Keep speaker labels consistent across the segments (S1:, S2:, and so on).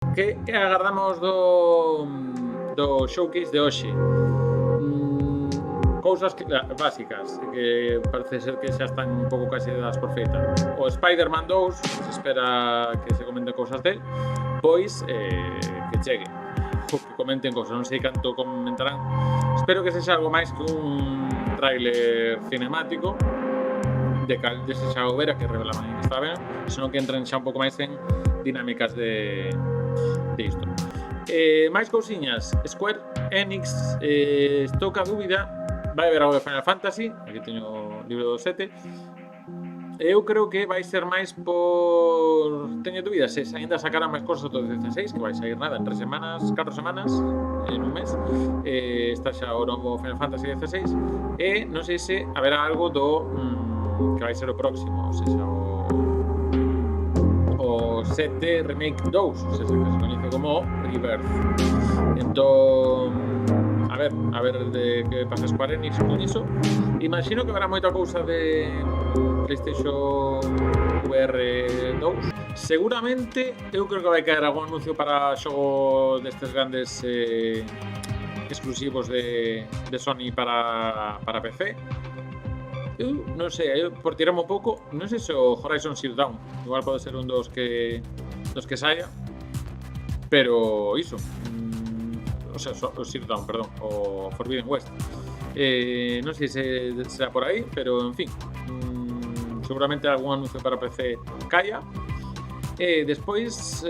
S1: Que agardamos do showcase de hoxe? Cousas básicas que parece ser que xa están un pouco casi dadas por feita. O Spider-Man 2, se espera que se comenten cousas del, pois que chegue, que comenten cousas, non sei canto comentarán. Espero que sexa algo máis que un tráiler cinemático de se xa houbera que revelaban que está ben, senón que entren xa un pouco máis en dinámicas de isto. Máis cousiñas. Square Enix estou ca dúbida. Vai haber algo de Final Fantasy. Aquí teño o libro do 7. Eu creo que vai ser máis por... Teño dúbidas se ainda sacarán máis cosas do 16, que vai sair nada en 3 semanas, 4 semanas, en un mes. Está xa o novo Final Fantasy 16. E non sei se haberá algo do que vai ser o próximo, ou seja, o 7 Remake 2, ou seja, que se coñece como Rebirth. Entón, a ver de que pasa Square Enix con iso. Imagino que habrá moita cousa de PlayStation VR 2. Seguramente, eu creo que vai caer algún anuncio para xogo destes grandes exclusivos de Sony para PC. Eu non sei, por tirarme un pouco, non sei se o Horizon Zero Dawn igual pode ser un dos que saia, pero iso, o sea, o Zero Dawn, perdón, o Forbidden West, non sei se será por aí, pero en fin, seguramente algún anuncio para PC caia. Despois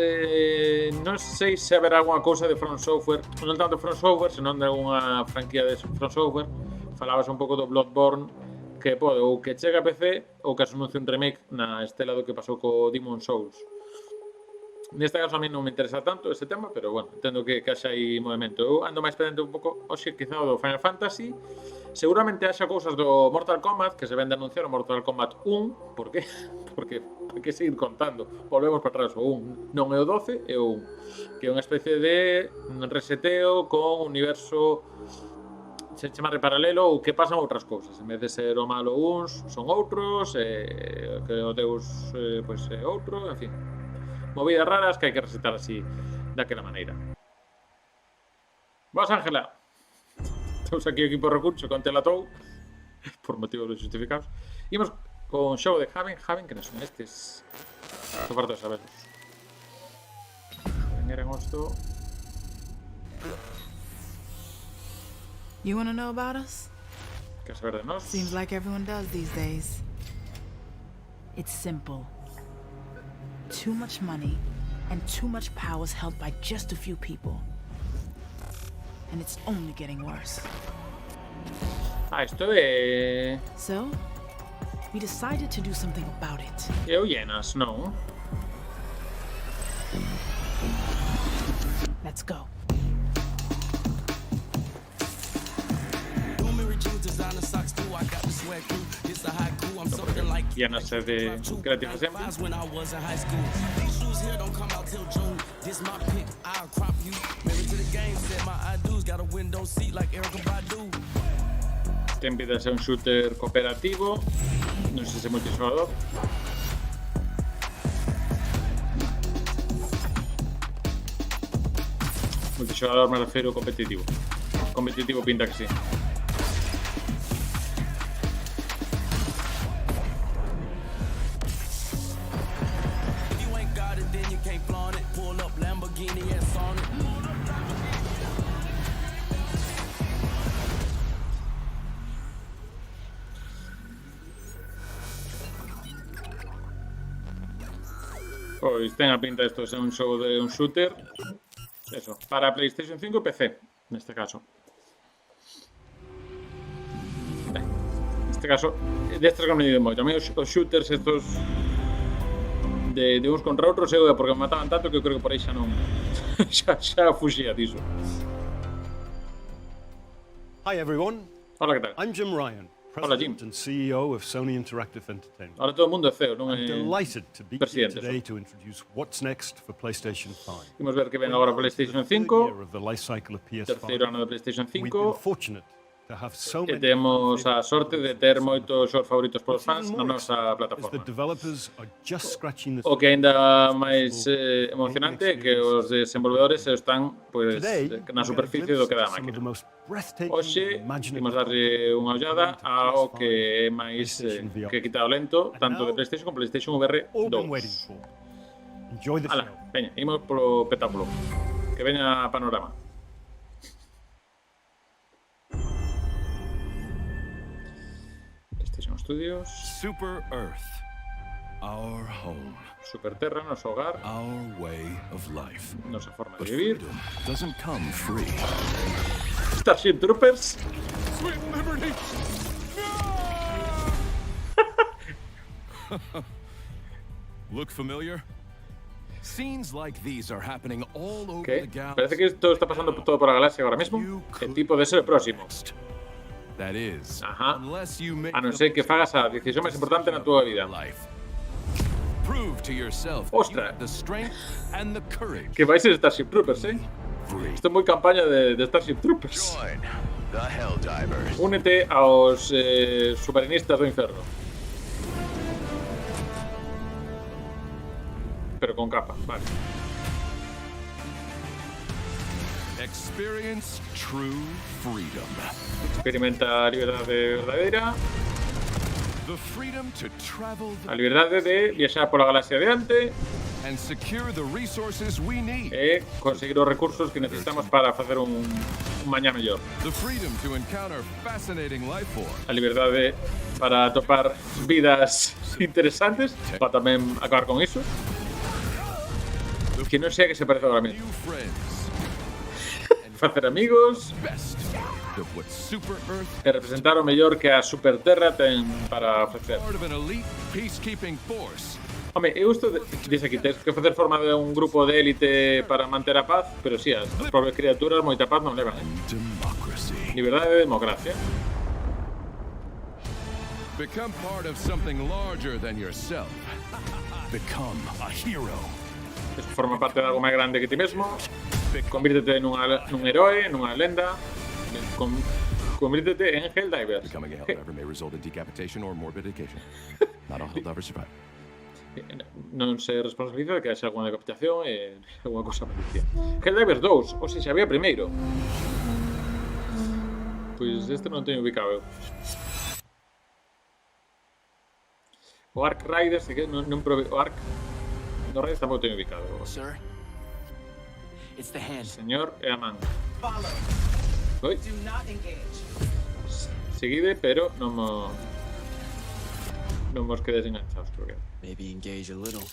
S1: non sei se haberá algunha cousa de From Software, non tanto From Software, senón de algunha franquía de From Software. Falabas un pouco do Bloodborne, que pode ou que chega a PC ou que se anuncie un remake na estela do que pasou co Demon's Souls. Neste caso a mí non me interesa tanto ese tema, pero bueno, entendo que haxa aí movimento. Eu ando máis pendente un pouco hoxe quizá do Final Fantasy. Seguramente haxa cousas do Mortal Kombat, que se ven de anunciar o Mortal Kombat 1. Por qué? Porque hai que seguir contando. Volvemos para atrás o 1. Non é o 12, é o 1. Que é unha especie de reseteo con universo se chama paralelo ou que pasan outras cousas. En vez de ser o malo uns, son outros, que o Deus pois é outro, en fin. Movidas raras que hai que resetar así daquela maneira. Vos, Ángela. Estamos aquí o equipo de recurso con Telatou por motivos justificados. Imos con xogo de Haven, que non son estes. Estou farto de saberlos. Eran osto.
S2: You want to know about us?
S1: Que saber de nós?
S2: Seems like everyone does these days. It's simple. Too much money and too much power is held by just a few people. And it's only getting worse.
S1: Isto é...
S2: So, we decided to do something about it.
S1: Eugenas, non?
S2: Let's go.
S1: Llenas de Creative Assembly. Ten vida ser un shooter cooperativo. Non sei se é multijugador. Multijugador me refiro competitivo. Competitivo pinta que sí. Pois ten a pinta isto de ser un xogo de un shooter. Eso, para PlayStation 5 e PC, neste caso. Neste caso, destes que me digo moito. A mí os shooters estos de uns contra outros eu é porque me mataban tanto que eu creo que por aí xa non xa fuxía diso.
S3: Hi everyone.
S1: Hola, que tal?
S3: I'm Jim Ryan,
S1: Hola, Jim.
S3: President and CEO of Sony Interactive Entertainment.
S1: Ahora todo o mundo é CEO, non
S3: I'm
S1: é
S3: delighted to be here
S1: presidente.
S3: today to introduce what's next for PlayStation 5.
S1: Imos ver que ven agora PlayStation
S3: Third
S1: 5,
S3: year of the life cycle of PS5.
S1: terceiro ano de PlayStation
S3: We've been
S1: 5.
S3: fortunate to have so
S1: E
S3: many
S1: temos a sorte de ter moitos xogos favoritos polos
S3: What's
S1: fans
S3: even
S1: na
S3: more
S1: nosa
S3: exciting is the
S1: plataforma.
S3: developers are just scratching the
S1: O que
S3: surface
S1: ainda
S3: of
S1: máis
S3: possible
S1: emocionante é
S3: gaming
S1: que os
S3: experiences.
S1: desenvolvedores están pois,
S3: Today,
S1: na
S3: we get a
S1: superficie
S3: glimpse
S1: do que dá a
S3: of some of the
S1: máquina.
S3: most breathtaking
S1: Hoxe,
S3: imaginative
S1: imos darlle
S3: content
S1: unha ollada
S3: coming to
S1: ao
S3: PS5,
S1: que é máis
S3: PlayStation VR.
S1: que quita o lento,
S3: And
S1: tanto de
S3: now,
S1: PlayStation como PlayStation VR
S3: all been waiting
S1: 2.
S3: for. Enjoy the
S1: Ala,
S3: show.
S1: veña, imos polo petáculo. Que veña a panorama. PlayStation Studios,
S4: Super Earth, our home,
S1: Superterra, noso hogar,
S4: our way of life.
S1: nosa forma de
S4: But
S1: vivir.
S4: freedom doesn't come free.
S1: Starship Troopers.
S4: Sweet liberty! Look familiar? Scenes like these are happening all over
S1: Que
S4: the galaxy.
S1: parece que esto está pasando todo por la galaxia ahora mismo. E tipo de ser o próximo.
S4: That is,
S1: Ajá.
S4: unless you make
S1: A non
S4: the
S1: ser que fagas a decisión máis importante na túa vida.
S4: life. Prove to yourself that you
S1: Ostras.
S4: have the strength and the courage.
S1: Que vais ser Starship Troopers,
S4: Free.
S1: Isto é moi campaña de Starship Troopers.
S5: Join the Helldivers.
S1: Únete aos submarinistas do inferno. Pero con capa, vale.
S4: Experience true freedom.
S1: Experimenta a liberdade verdadeira,
S4: The freedom to travel
S1: a liberdade de viaxar pola galaxia adiante
S4: and secure the resources we need.
S1: e conseguir os recursos que necesitamos para facer un mañá mellor.
S4: The freedom to encounter fascinating life forms.
S1: A liberdade para atopar vidas interesantes, para tamén acabar con iso. Que non sea que se parece agora mesmo.
S4: New friends.
S1: Facer amigos
S4: Best of what Super Earth,
S1: e representar o mellor que a Superterra ten para ofrecer.
S4: part of an elite peacekeeping force.
S1: Home, eu isto dice aquí, tens que facer forma de un grupo de élite para manter a paz, pero si, as propias criaturas moita paz non levan.
S4: Democracy.
S1: Liberdade e democracia.
S4: Become part of something larger than yourself. Become a hero.
S1: Isto forma parte de algo máis grande que ti mesmo. Convírtete nun heroe, nunha lenda. Convírtete en Helldivers.
S4: Becoming a Helldiver may result in decapitation or mortification. Not all Helldivers survive.
S1: Non se responsabiliza de que haxe alguna decapitación e alguna cosa malicia. Helldivers 2, ou se xa había primeiro. Pois este non teño ubicado eu. O Ark Riders, que non probei o Ark. No Riders tampouco teño ubicado.
S6: Sir, it's the hand.
S1: Señor e a man.
S6: Follow.
S1: Oi,
S6: Do not engage.
S1: seguide, pero non mos quedes enganchados, creo que.
S6: Maybe engage a little.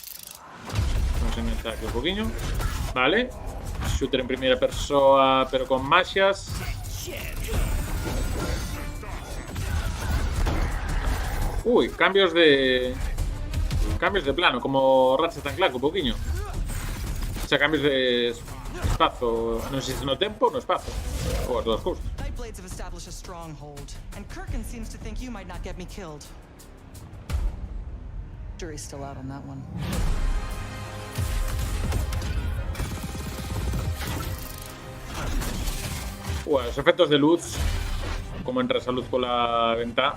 S1: Vamos a enganchar aquí un poquinho. Vale. Shooter en primeira persoa, pero con magias. Uy, cambios de plano, como Ratchet & Clank, un poquinho. O sea, cambios de espazo. Non sei se no tempo ou no espazo. Ou as dúas cousas.
S7: Nightblades have established a stronghold, and Kirkin seems to think you might not get me killed. Jury's still out on that one.
S1: Os efectos de luz, como entra esa luz pola ventá.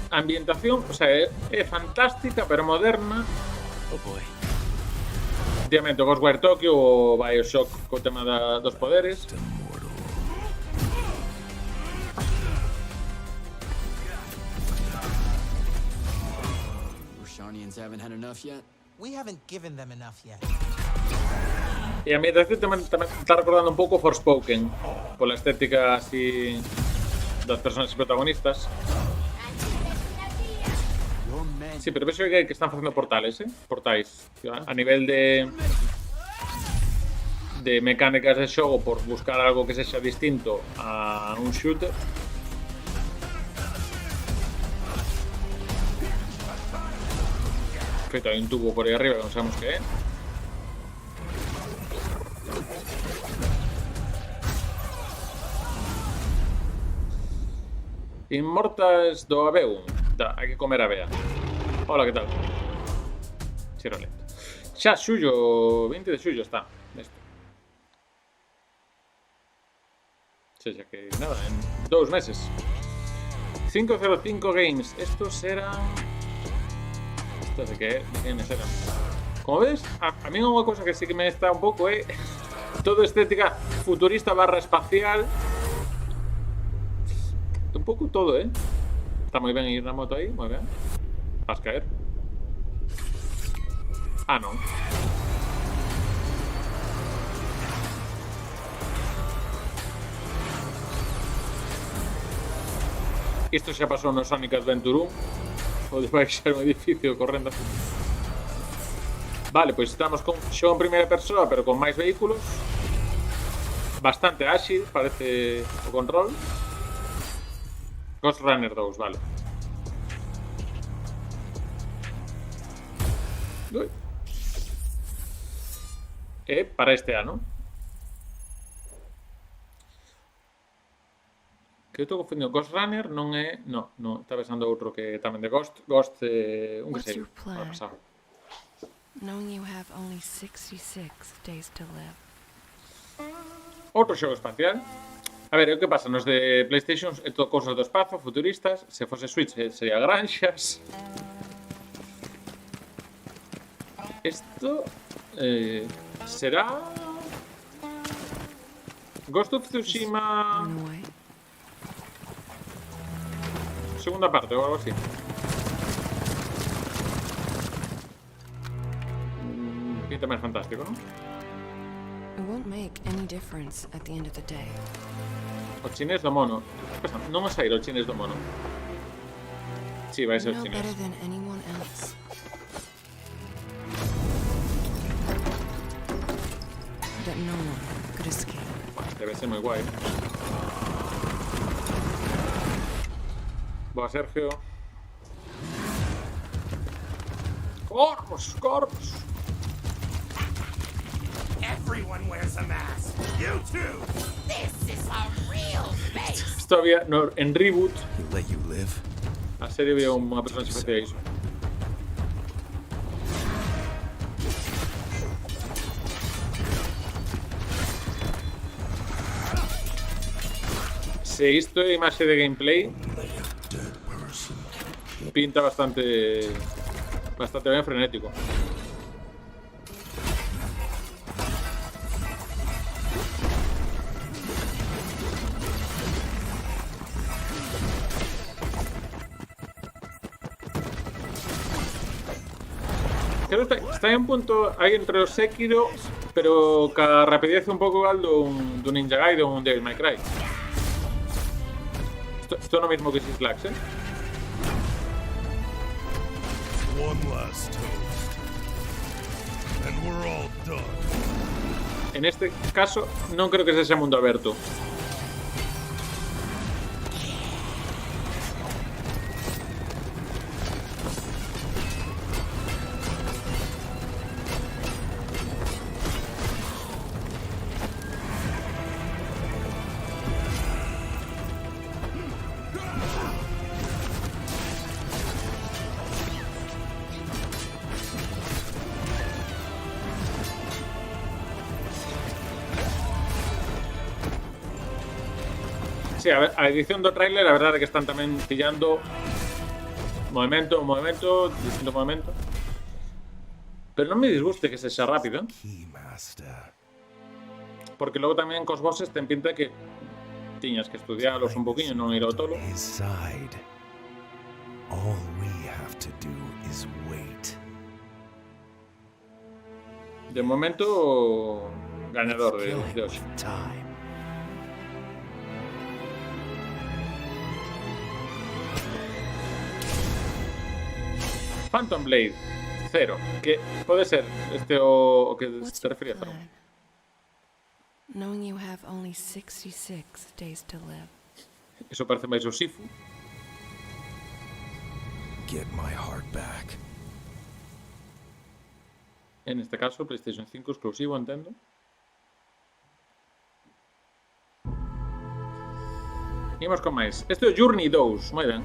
S1: A ambientación, o sea, é fantástica, pero moderna.
S6: Oh boy.
S1: Efectivamente, o Ghostwire Tokyo ou Bioshock co tema dos poderes.
S6: Roshanians haven't had enough yet.
S8: We haven't given them enough yet.
S1: E a ambientación tamén está recordando un pouco Forspoken, pola estética así das personaxes protagonistas.
S6: Your men.
S1: Sí, pero vexo que están facendo portales, portais. A nivel de mecánicas de xogo por buscar algo que sexa distinto a un shooter. Feito, hai un tubo por aí arriba que non sabemos que é. Inmortals do Aveum. Hai que comer avea. Hola, que tal? Chiro lento. Xa xullo, 20 de xullo está esto. O sea que nada, en 2 meses. 505 Games. Estos eran... ¿Estos de qué games eran? Como ves, a mí unha cosa que sí que me está un pouco todo estética futurista barra espacial. Un pouco todo, Está moi ben ir na moto aí, moi ben. Vas caer. Ah, non. Isto xa pasou no Sonic Adventure 1. O de baixar un edificio correndo. Vale, pois estamos con xogo en primeira persoa, pero con máis vehículos. Bastante áxil, parece o control. Ghost Runner 2, vale. Ui. Para este ano. Que eu estou confundindo. Ghost Runner non é... No, está pensando outro que tamén de Ghost. Ghost, un que sei.
S9: Knowing you have only 66 days to live.
S1: Outro xogo espacial. A ver, o que pasa? Nos de PlayStation é todo cousas do espazo, futuristas. Se fose Switch sería granxas. Isto... será... Ghost of Tsushima... Segunda parte ou algo así. Pinta máis fantástico, non?
S9: It won't make any difference at the end of the day.
S1: O chinés do mono. Non vai sair o chinés do mono. Si, vai ser o
S9: No
S1: chinés.
S9: better than anyone else. That no one could escape.
S1: Debe ser moi guai. Boa, Sergio. Corvos, corvos.
S5: Everyone wears a mask. You too. This is a real face.
S1: Isto había en Reboot.
S4: Let you live.
S1: A serie había unha persona que facía iso. Se isto é imaxe de gameplay, pinta bastante ben frenético. Creo que está en un punto aí entre o Sekiro, pero ca rapidez un pouco igual do Ninja Gaiden ou un Devil May Cry. Isto é o mismo que Six Flags,
S4: One last toast. And we're all done.
S1: En este caso, non creo que sexa mundo aberto. Sí, a ver, a edición do trailer, a verdade é que están tamén pillando movimento, distinto movimento. Pero non me disguste que sexa rápido,
S4: Keymaster.
S1: porque logo tamén cos bosses ten pinta que tiñas que estudialos un poquinho, non ir ao tolo.
S4: His side. All we have to do is wait.
S1: De momento, gañador de hoxe.
S4: Time.
S1: Phantom Blade 0, que pode ser este o que
S9: What's
S1: te
S9: your
S1: refería, pero
S9: plan? Knowing you have only 66 days to live.
S1: eso parece máis o Sifu.
S4: Get my heart back.
S1: En este caso, PlayStation 5 exclusivo, entendo. Imos con máis. Este é o Journey 2, moi ben.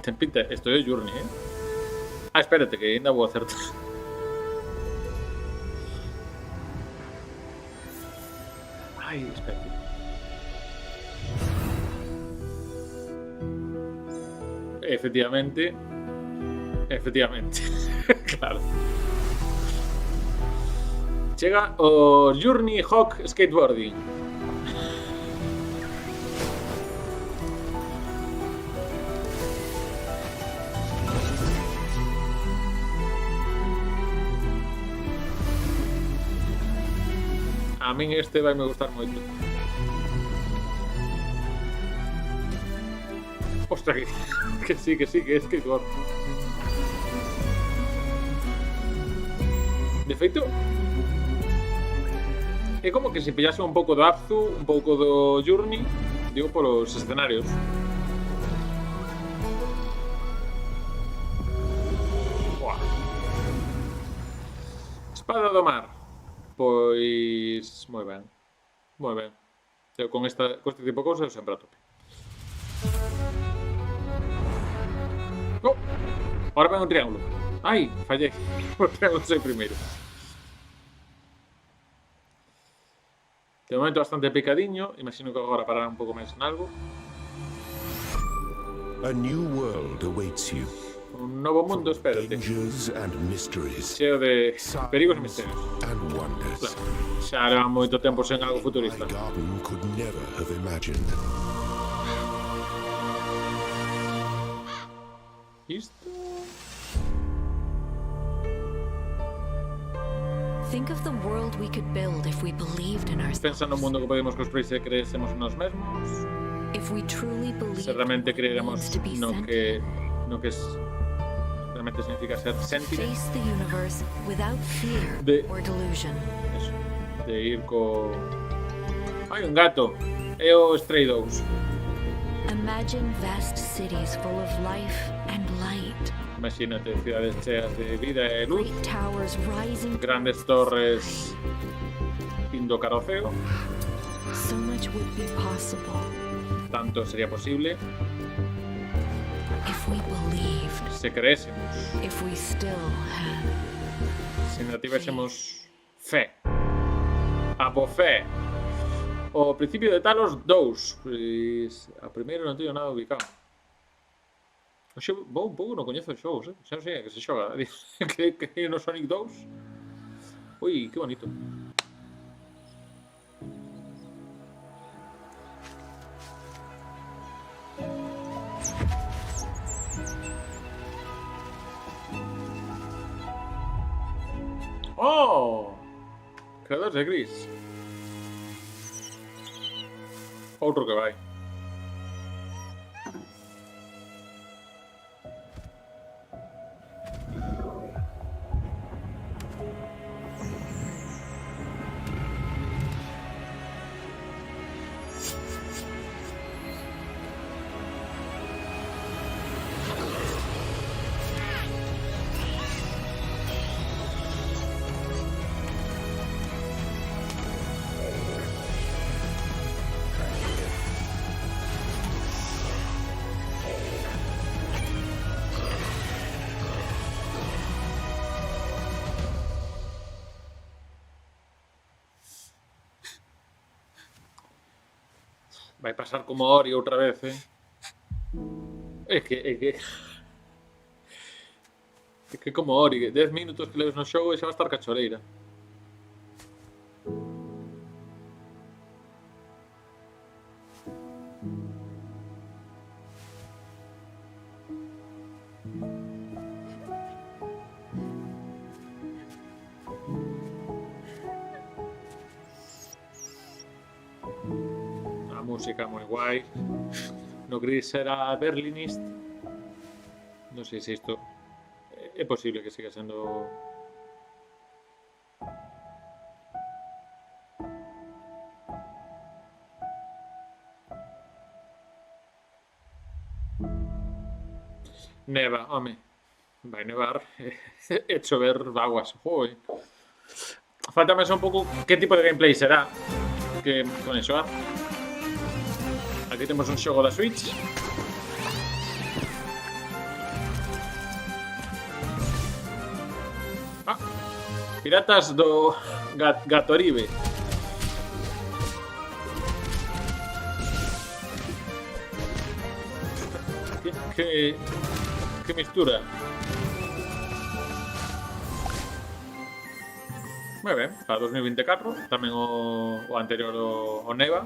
S1: Ten pinta, isto é o Journey, Ah, espérate, que ainda vou acertar. Ai, espérate. Efectivamente. Claro. Chega o Journey Hawk Skateboarding. A min este vai me gustar moito. Ostra, que sí, que é skateboard. De feito, é como que se pillase un pouco do Abzu, un pouco do Journey, digo, polos escenarios. Buah. Espada do mar. Pois... moi ben. Moi ben. Eu con este tipo de cousas sempre a tope. Oh! Ahora ven un triángulo. Ai, fallei. O triángulo sei primeiro. De momento bastante picadiño. Imagino que agora parará un pouco máis en algo.
S10: A new world awaits you.
S1: Un novo mundo, espérate.
S10: Dangers and mysteries.
S1: Cheo de perigos e misterios.
S10: And wonders.
S1: Claro. Xa era moito tempo sen algo futurista.
S10: My garden could never have imagined.
S1: Isto...
S9: Think of the world we could build if we believed in ourselves.
S1: Pensa no mundo que podemos construir se creésemos nos mesmos.
S9: If we truly believed
S1: Se realmente
S9: what it
S1: creéramos
S9: means to be
S1: no
S9: sent.
S1: que realmente significa ser sentient.
S9: Face the universe without fear
S1: De-
S9: or delusion.
S1: Eso, de ir co... Hai un gato. É o Stray Dogs.
S9: Imagine vast cities full of life and light.
S1: Imagínate cidades cheas de vida e luz.
S9: Great towers rising.
S1: Grandes torres indo cara ao ceo.
S9: So much would be possible
S1: Tanto sería posible
S9: if we believed.
S1: se creésemos.
S9: If we still had.
S1: Se ainda tivésemos fe. A fe. O principio de Talos 2. Pois a primeiro non teño nada ubicado. Oxe, vou un pouco non coñezo os xogos, xa non sei a que se xoga. que no Sonic 2. Ui, que bonito. Oh! Creadores de Gris. Outro que vai. Vai pasar como Ori outra vez, É que como Ori, 10 minutos que leves no xogo e xa va a estar cacholeira. A música moi guai. No Gris era Berlinist. Non sei se isto é posible que siga sendo... Neva, home. Vai nevar e chover vaguas. Joi. Falta un pouco que tipo de gameplay será que con xogar. Aquí temos un xogo da Switch. Piratas do Gatoribe. Que mistura. Moi ben, para 2024 tamén o anterior o Neva.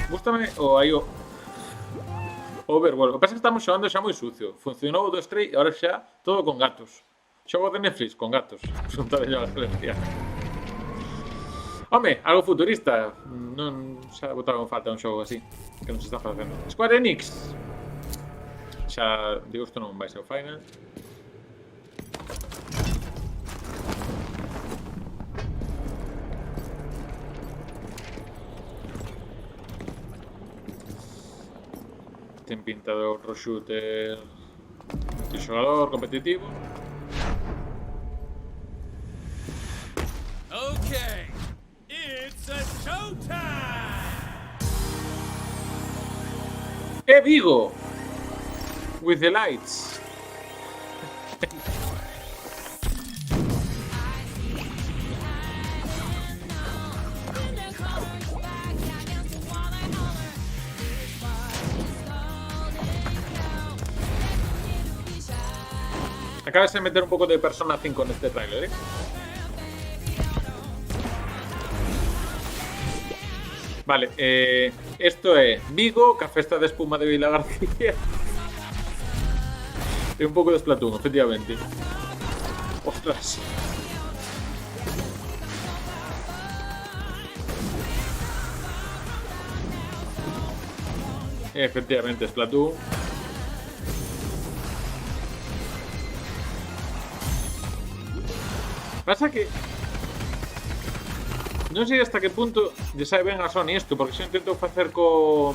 S1: Gústame o aí o Overworld. O que pasa é que estamos xogando xa moi sucio. Funcionou o do Stray e agora xa todo con gatos. Xogo de Netflix con gatos. Preguntade yo a Celestia. Home, algo futurista. Non xa botaron falta un xogo así que nos está facendo. Square Enix. Xa digo, isto non vai ser o final. Ten pinta de outro shooter multijugador, competitivo.
S5: Okay, it's a showtime!
S1: Vigo! With the lights. Acabas de meter un poco de Persona 5 en este tráiler, ¿eh? Vale, esto es Vigo, Café está de espuma de Vila García. Y un poco de Splatoon, efectivamente. ¡Ostras! Efectivamente, Splatoon. Pasa que non sei hasta que punto lle sabe ben a Sony isto, porque xa intento facer con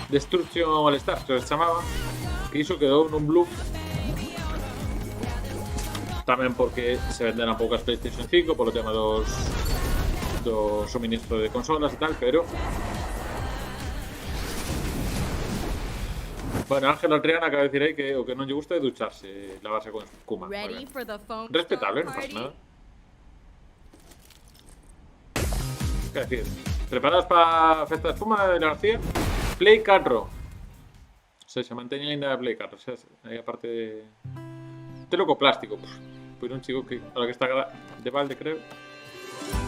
S1: Destruction All Stars, que se chamaba, que iso quedou nun bluff. Tamén porque se venderan poucas PlayStation 5 polo tema do suministro de consolas e tal, pero bueno, Ángela Triana acaba de decir aí que o que non lle gusta é ducharse, lavarse con espuma. Respetable, non pasa nada. Quer decir, preparados para a festa de espuma de la García? Play 4. Se manteña ainda a Play 4, o sea, aí a parte de troco plástico, pois un chico que ahora que está de balde, creo.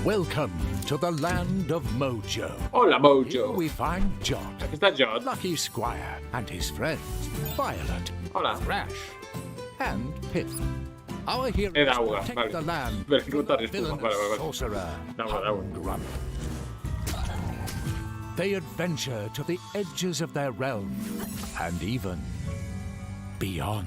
S11: Welcome to the land of Mojo.
S1: Hola, Mojo.
S11: Here we find Jot.
S1: Aquí está Jot.
S11: Lucky Squire and his friends, Violet,
S1: Hola.
S11: Thrash, and Pip. Our heroes
S1: agua,
S11: protect
S1: vale.
S11: the land
S1: Pero
S11: from
S1: ruta
S11: the
S1: de espuma,
S11: villainous
S1: vale.
S11: sorcerer
S1: Agua.
S11: Grump. They adventure to the edges of their realm and even beyond.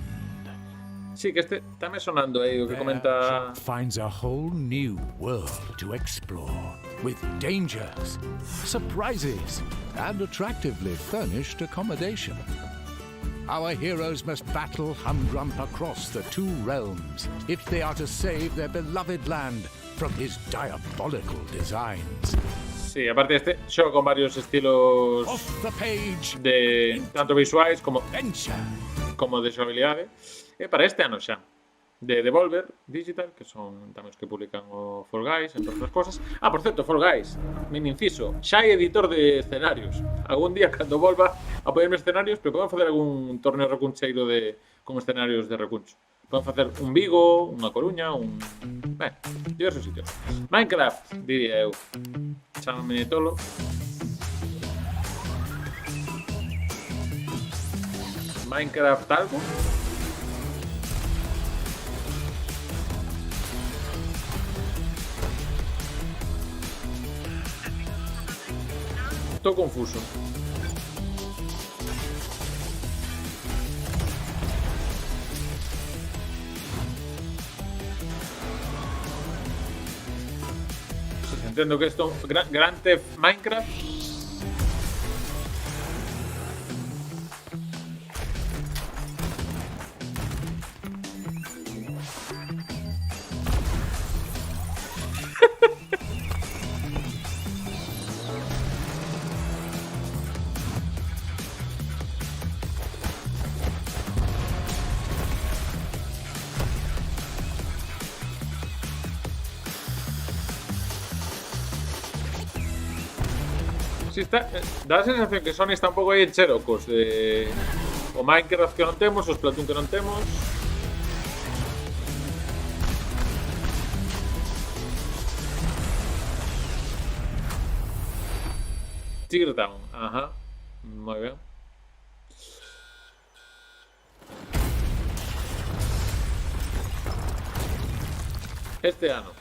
S1: Sí, que este está me sonando aí o que comenta.
S11: Jot finds a whole new world to explore with dangers, surprises, and attractively furnished accommodation. Our heroes must battle Humgrump across the two realms if they are to save their beloved land from his diabolical designs.
S1: Sí, aparte este xogo con varios estilos
S11: Off the page,
S1: de tanto visuais como
S11: adventure.
S1: de xogabilidade. E para este ano xa de Devolver Digital, que son tamén os que publican o Fall Guys, entre outras cosas. Ah, por certo, Fall Guys, min inciso, xa hai editor de escenarios. Algún día, cando volva a ponerme escenarios, pero podemos facer algún torneo recuncheiro con escenarios de recuncho. Podemos facer un Vigo, unha Coruña, diversos sitios. Minecraft, diría eu. Chámame tolo. Minecraft algo. Estou confuso. Pues entiendo que esto Grand Theft Minecraft. Si está, dá a sensación que Sony está un pouco aí en cherocos de o Minecraft que non temos, os Splatoon que non temos. Teardown, ajá. Moi ben. Este ano.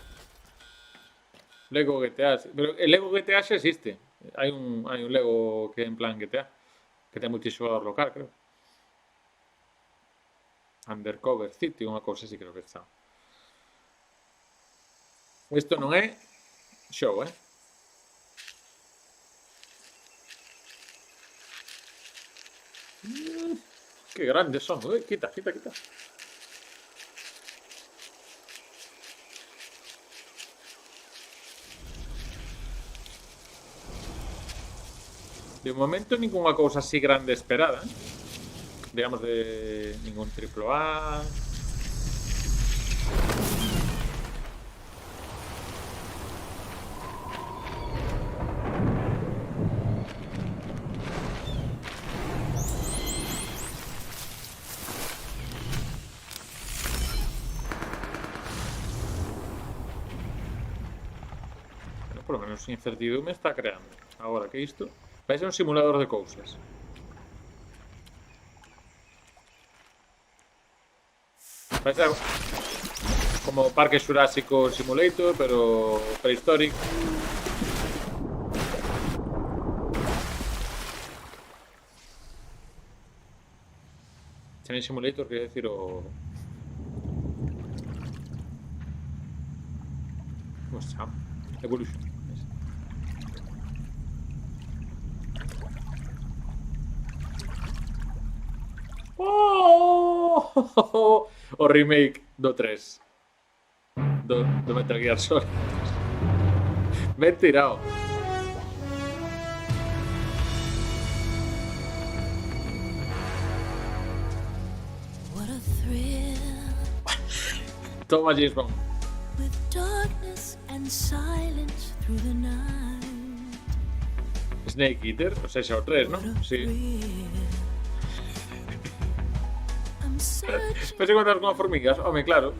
S1: Lego GTA. Pero el Lego GTA xa existe. Hai un Lego que é en plan GTA. Que ten multixogador local, creo. Undercover City, unha cousa así creo que está. Isto non é show, Que grandes son. Uy, quita. De momento ninguna cousa así grande esperada, digamos de ningún AAA. Bueno, por lo menos incertidumbre está creando. Agora que isto vai ser un simulador de cousas. Vai ser como Parque Xurásico Simulator, pero prehistórico. Train Simulator, quer decir o... Como se chama? Evolution. Oh! O remake do 3 do Metal Gear Solid. Ben tirado. Toma James Bond. Snake Eater, o sea, xa o 3, ¿no? Sí. Pensé contar con formigas, home, claro,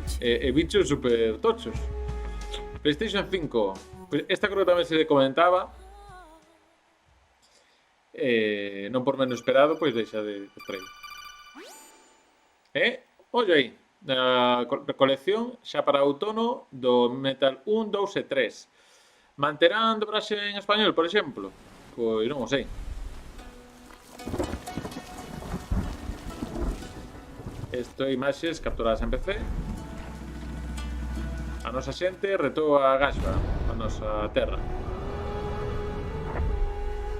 S1: bichos super tochos. PlayStation 5, pues esta creo que tamén se comentaba, non por menos esperado, pois deixa de traer. Ollo aí, a colección xa para outono do Metal 1, 2 e 3. Manterán dobraxe en español, por exemplo? Pois non o sei. Isto imaxes capturadas en PC. A nosa xente retou a Gashba, a nosa terra.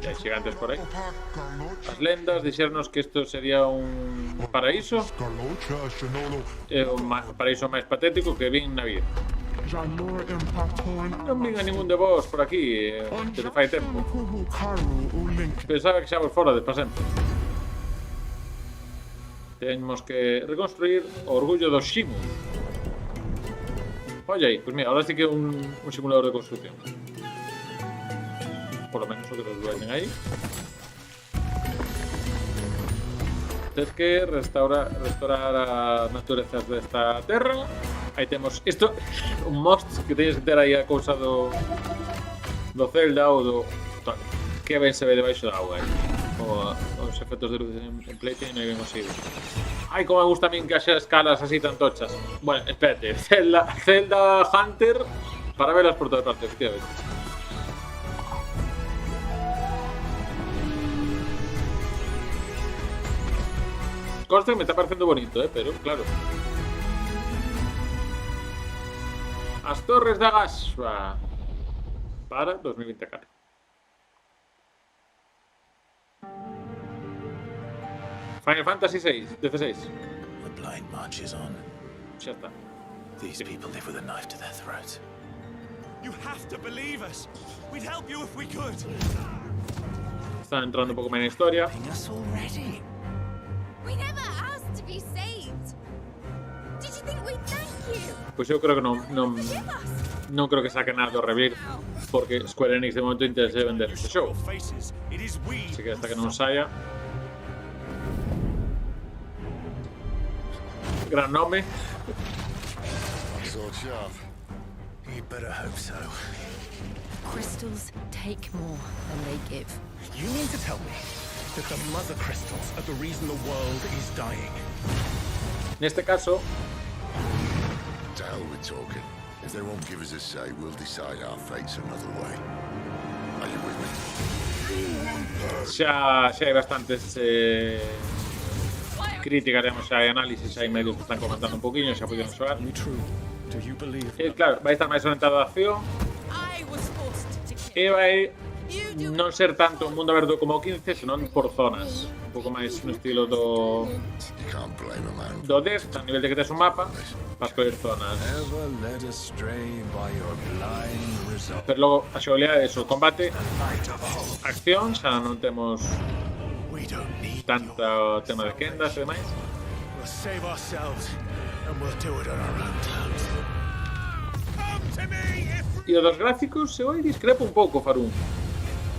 S1: E hai gigantes por aí. As lendas dixernos que isto sería un paraíso. É o paraíso máis patético que vin na vida. Non vin a ningún de vos por aquí desde fai tempo. Pensaba que xa vos fora de pa sempre. Tenemos que reconstruir o orgullo do Shimu. Oye aí, pues mira, ahora sí que un simulador de construcción. Por lo menos o que los duelen ahí. Tienes que restaurar as naturezas desta terra. Aí temos isto, un most que teñes que ter aí a cousa do Zelda ou do... Que ben se ve debaixo da auga aí. Os efectos de luz en Playtime non hai ben conseguido. Ai, como me gusta a min que haxa escalas así tan tochas. Bueno, espérate, Zelda Hunter para verlas por todas partes, efectivamente. Conste que me está parecendo bonito, pero claro. As Torres da Gashba para 2024. Final Fantasy 16.
S6: The blind march is on.
S1: Xa está.
S6: These people live with a knife to their throats.
S5: You have to believe us. We'd help you if we could.
S1: Están entrando un pouco máis na historia.
S12: We never asked to be saved. Did you
S1: Pois eu creo que non creo que saque nada do Rebirth, porque Square Enix de momento interesa vender este xogo. Así que hasta que non saia. Gran nome.
S6: You better hope so.
S9: Crystals take more than they give.
S4: You mean to tell me that the mother crystals are the reason the world is dying?
S1: Neste caso,
S10: To hell with talking. If they won't give us a say, we'll decide our fates another way. Are you with me?
S1: xa hai bastantes críticas, digamos, xa hai análisis, xa hai medios que están comentando un poquinho, xa podían xogar. Claro, vai estar máis orientado a acción e vai non ser tanto un mundo aberto como o 15, senón por zonas, un pouco máis no estilo do Death, a nivel de que tes un mapa para escoller zonas. Pero logo a xogabilidade é iso, combate, acción, xa non temos tanto tema de kendas e demais. E o dos gráficos eu aí discrepo un pouco, Farun,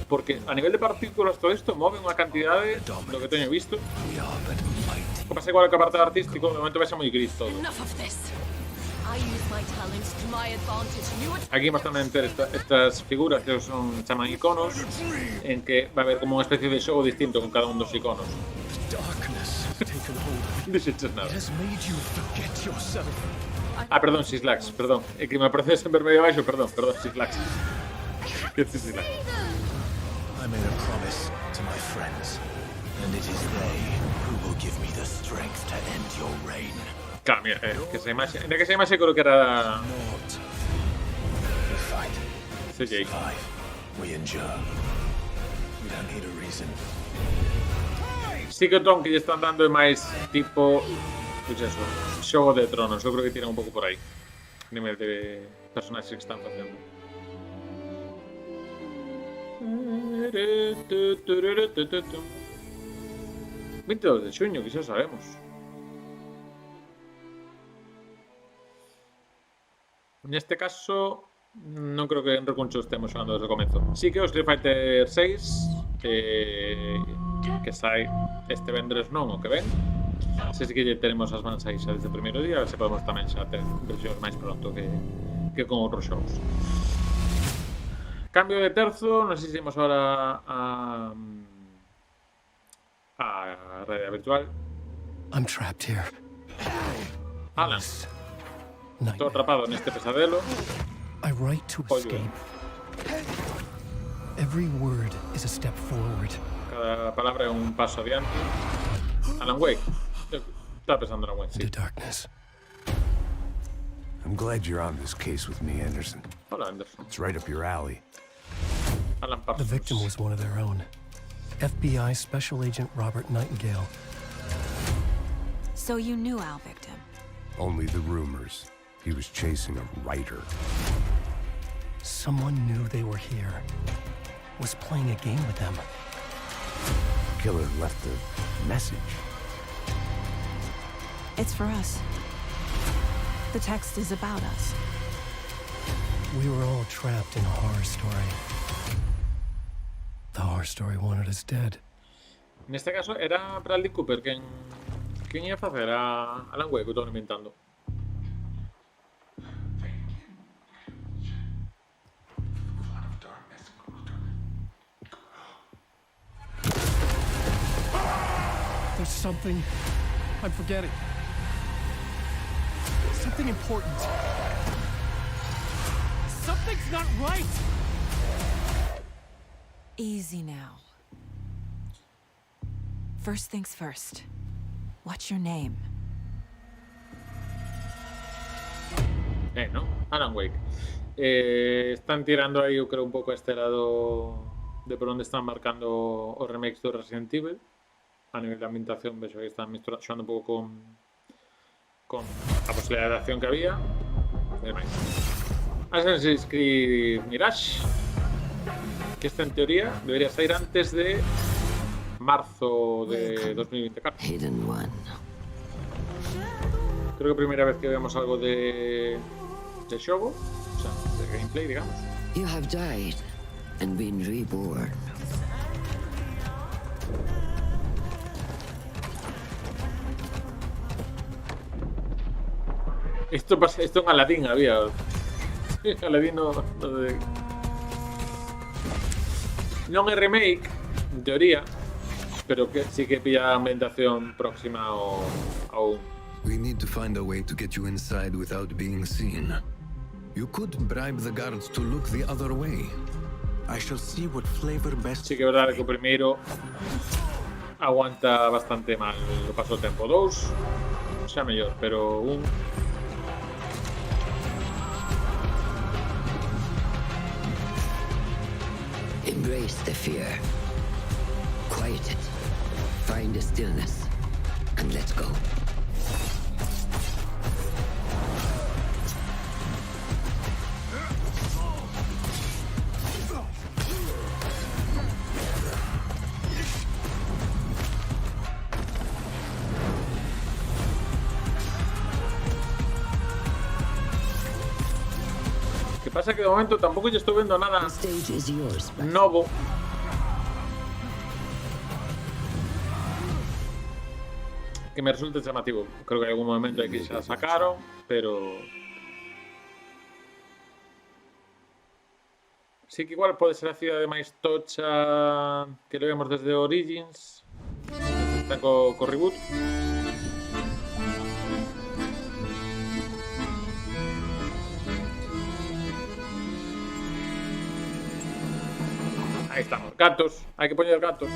S1: porque a nivel de partículas todo isto move unha cantidade do que teño visto. O que pasa igual que a parte artístico, de momento vai ser moi gris todo. Aquí vas tamén ter estas figuras que son chaman iconos, en que vai haber como unha especie de xogo distinto con cada un dos iconos. Dixeches nada. Perdón, Sislax, perdón. É que me aparece sempre medio baixo, perdón, Sislax. Que Sislax?
S6: I made a promise to my friends, and it is they who will give me the strength to end your reign.
S1: Claro, mira, que esa imaxe, en que esa imaxe creo que era CJ.
S6: We endure. We don't need a reason.
S1: Sí que o ton que lle están dando é máis tipo, pois eso, Xogo de Tronos. Eu creo que tiran un pouco por aí, nivel de personaxes que están facendo. 22 de xuño, que xa sabemos. Neste caso, non creo que en Recuncho estemos xogando desde o comezo. Sí que o Street Fighter 6 que sai este vendres non o que ven. Se sí que teremos as mans aí xa desde o primeiro día, a ver se podemos tamén xa ter versións máis pronto que con outros xogos. Cambio de terzo, non sei se imos ahora a realidade virtual.
S12: I'm trapped here.
S1: Alan, estou atrapado neste pesadelo.
S12: I write to escape. Every word is a step forward.
S1: Cada palabra é un paso adiante. Alan Wake. Estaba pensando en Alan Wake, sí.
S12: The darkness.
S13: I'm glad you're on this case with me, Anderson.
S1: Hola, Anderson.
S13: It's right up your alley.
S1: Alan
S12: The victim was one of their own. FBI Special Agent Robert Nightingale.
S9: So you knew Al Victim?
S13: Only the rumors. He was chasing a writer.
S12: Someone knew they were here. Was playing a game with them.
S13: Killer left a message.
S2: It's for us. The text is about us.
S12: We were all trapped in a horror story. The horror story wanted us dead.
S1: Neste caso era Bradley Cooper quen ia facer a Alan Wake, que estou inventando.
S12: There's something I'm forgetting. Something important. Something's not right!
S2: Easy now. First things first. What's your name?
S1: ¿No? Alan Wake. Están tirando aí, eu creo, un pouco este lado de por onde están marcando os remakes do Resident Evil. A nivel de ambientación, vexo que están xogando un pouco con a posibilidade de acción que había. E máis. Assassin's Creed Mirage, que esta en teoría debería sair antes de marzo de 2024. Creo que primera vez que vemos algo de Shogo, o sea, de gameplay, digamos.
S14: You have died and been reborn.
S1: Esto en Aladdin había. Aladdin no é remake, en teoría, pero que sí que pilla ambientación próxima aún.
S6: We need to find a way to get you inside without being seen. You could bribe the guards to look the other way.
S5: I shall see what flavor best.
S1: Sí que é verdade que o primeiro aguanta bastante mal o paso do tempo. 2 xa mellor, pero un
S14: Embrace the fear. Quiet it. Find a stillness. And let's go.
S1: Pasa que de momento tampoco yo estoy viendo nada novo. Que me resulte llamativo. Creo que hay algún momento que ya sacaron, pero sí que igual puede ser a cidade máis tocha que lo vemos desde Origins. Está co reboot. Ahí estamos, gatos, hay que poner gatos.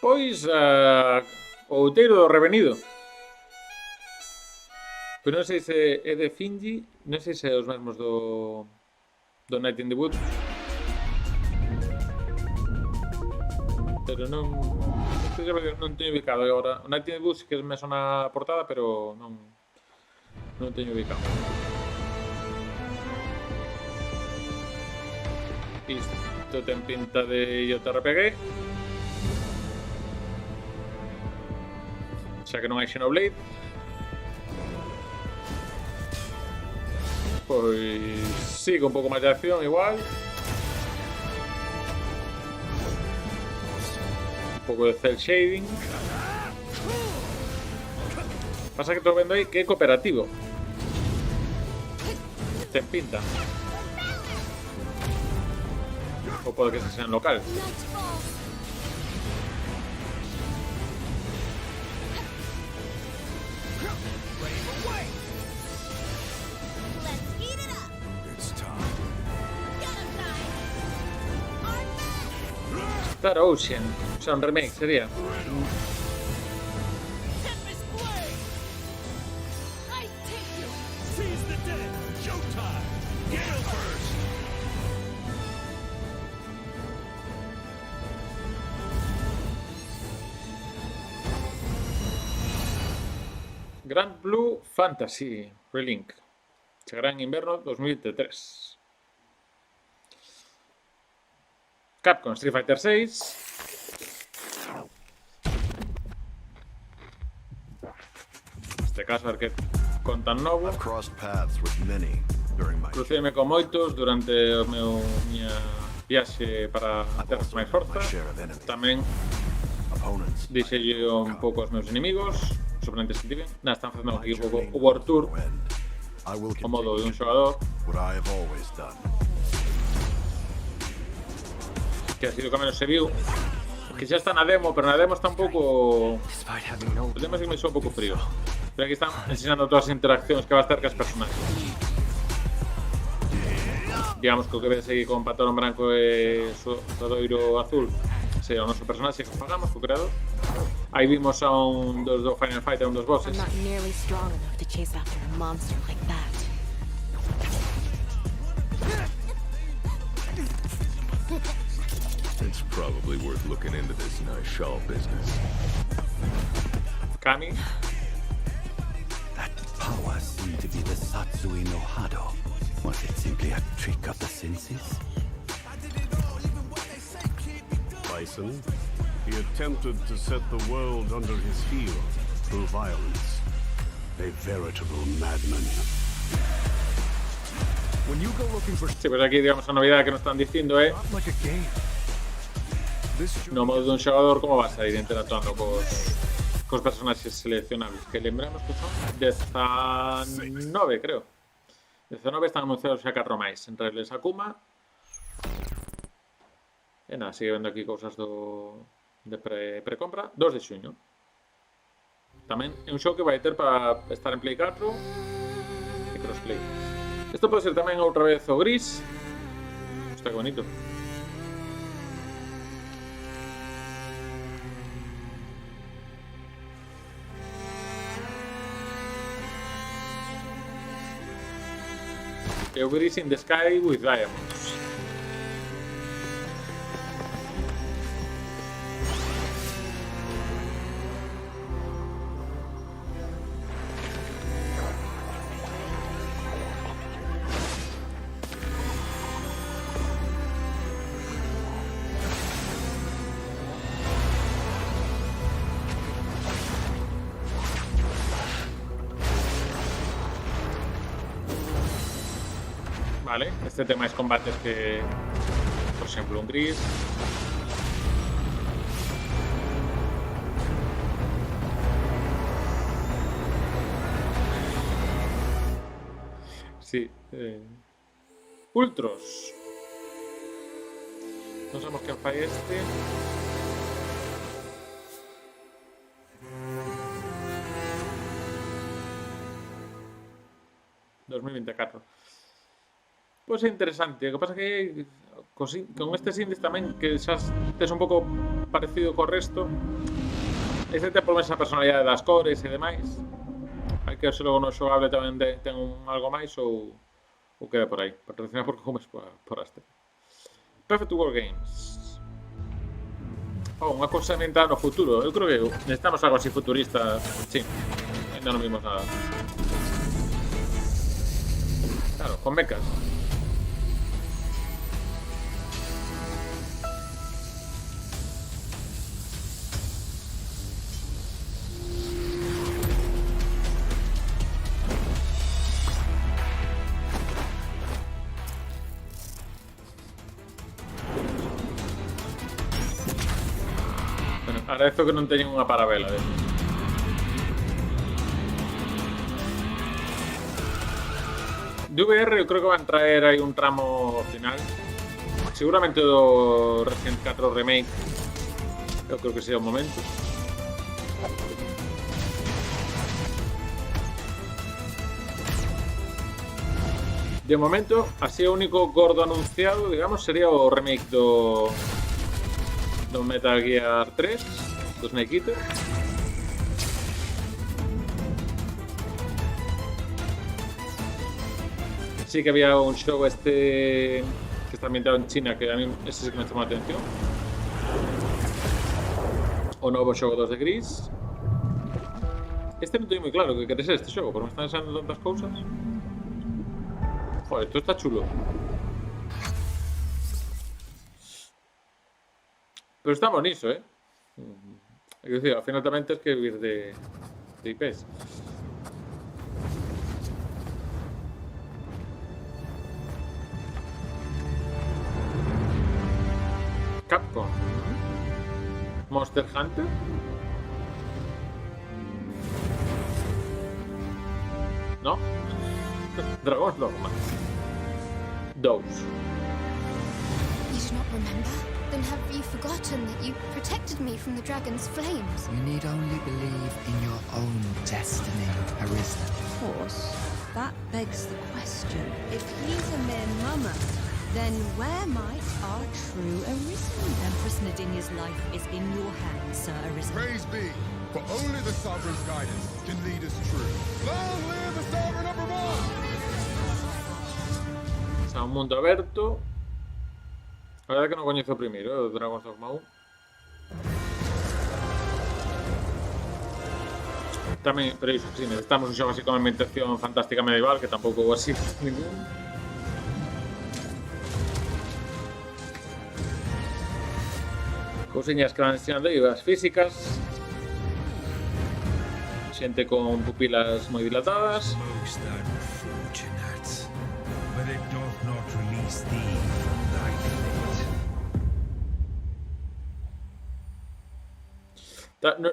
S1: Pois o outeiro do Revenido. Pero non sei se é de Finji, non sei se é os mesmos do Night in the Woods. Pero non teño ubicado agora. O Night in the Woods que me sona a portada, pero non teño ubicado. Isto ten pinta de JRPG. Xa que non hai Xenoblade. Pois sí, con un pouco máis de acción igual. Un pouco de cel shading. Pasa que estou vendo aí que é cooperativo. Ten pinta. Ou pode que sea en local. Star Ocean, o sea, un remake sería. Grand Blue Fantasy Relink. Llegará en invierno 2023. Capcom Street Fighter 6. Neste caso, a ver que contan novo. Cruceime con moitos durante o miña viaxe para terras máis forzas. Tamén dixelle un pouco aos meus inimigos. Sorprendentes que tiven. Nada, están facendo aquí un pouco o World Tour. O modo de un xogador. Que ha sido que menos se viu. Que xa está na demo, pero na demo está un pouco... O demo sí que me soa un pouco frío. Pero aquí están ensinando todas as interaccións que va a ter cas personaxes. digamos que o que ves aí con pantalón branco e sodoiro azul sería o noso personaxe que pagamos, o creador. Aí vimos a un dos do Final Fight, a un dos bosses.
S9: I'm not nearly strong enough to chase after a monster like that.
S4: It's probably worth looking into this nice shawl business.
S1: Kami.
S15: That power seemed to be the Satsui no Hado. Was it simply a trick of the senses?
S16: Bison, he attempted to set the world under his heel through violence. A veritable madman.
S4: When you go looking for...
S1: Sí, pues aquí, digamos, a novidade que nos están dicindo é no modo dun xogador como vas a ir interactuando cos personaxes seleccionables, que lembramos que son 19, creo. 19 están anunciados xa 4 máis, entre eles Akuma. E nada, sigue vendo aquí cousas de precompra. 2 de xuño. Tamén é un xogo que vai ter para estar en Play 4 e crossplay. Isto pode ser tamén outra vez o gris. Está bonito. É o gris in the sky with diamonds. Vale, este tema es combates que, por ejemplo, un gris. Sí. Ultros. No sabemos qué falla este. ...2024. Pois é interesante, o que pasa que con estes indies tamén que xa tes un pouco parecido co resto, este ten por menos a personalidade das cores e demais. Hai que ver se logo no xogable tamén ten algo máis ou queda por aí, patrocinado por Comes por Aster. Perfect World Games. Unha cousa ambientada no futuro, eu creo que necesitamos algo así futurista, sí, ainda non vimos nada. Claro, con mechas. Agradezco que non teñen unha parabela de VR. Eu creo que van traer aí un tramo final, seguramente do Resident 4 Remake. Eu creo que sea o momento. De momento, así o único gordo anunciado, digamos, sería o remake do Metal Gear 3, do Snake Eater. Sí que había un show que está ambientado en China, que a mí ese sí que me chamou a atención. O novo xogo dos de Gris. Este non teño moi claro que quere ser este xogo, porque me están enseñando tantas cousas. Joder, esto está chulo. Pero está boniso, ¿eh? Es decir, al final también tienes que vivir de IPs. Capcom. Monster Hunter. ¿No? Dragon's Dogma. Those.
S17: You do not remember? Then have you forgotten that you protected me from the dragon's flames?
S18: You need only believe in your own destiny, Arista.
S19: Of course. That begs the question. If he's a mere mummer, Then where might our true Arisen? Empress Nadinia's life is in your hands, Sir Arisen.
S20: Praise be, for only the Sovereign's guidance can lead us true. Long live the Sovereign of Vermont!
S1: Xa, un mundo aberto. A verdade que non coñezo o primeiro, o Dragon's Dogma 1. Tamén, pero iso, si, necesitamos un xogo así con ambientación fantástica medieval, que tampouco houve así ningún. Cousiñas que van ensinando aí, as físicas. Xente con pupilas moi dilatadas.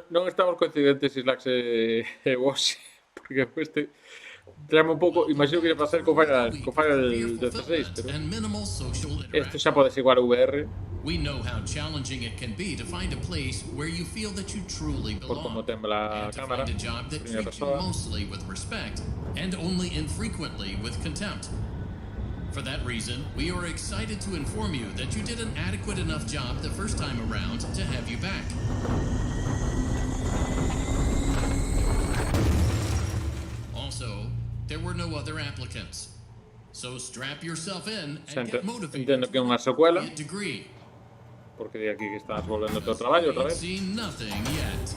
S1: Non estamos coincidentes Islax e Washi, porque este trame un pouco, imagino que ia pasar co Final 16, pero este xa podes igual VR.
S21: We know how challenging it can be to find a place where you feel that you truly belong,
S1: por como tembla a cámara,
S21: and to find a job that treats you mostly with respect and only infrequently with contempt. For that reason, we are excited to inform you that you did an adequate enough job the first time around to have you back. Also, there were no other applicants. So strap yourself in and get motivated.
S1: Entendo que é unha secuela.
S21: Degree.
S1: Porque de aquí que estás volvendo teu traballo outra vez.
S21: Seen nothing yet.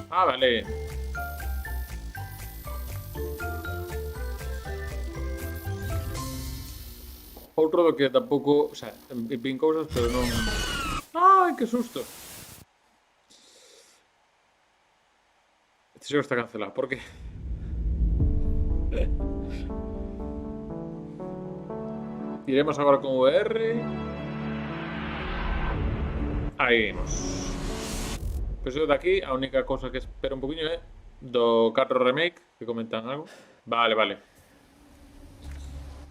S1: Ah, vale. Outro do que tampouco, o sea, vin cousas, pero non. Ai, que susto. Este xogo está cancelado, por que? Iremos agora con VR. Aí imos. Pois eu daqui a única cousa que espero un poquinho é do Carro Remake, que comentan algo. Vale, vale.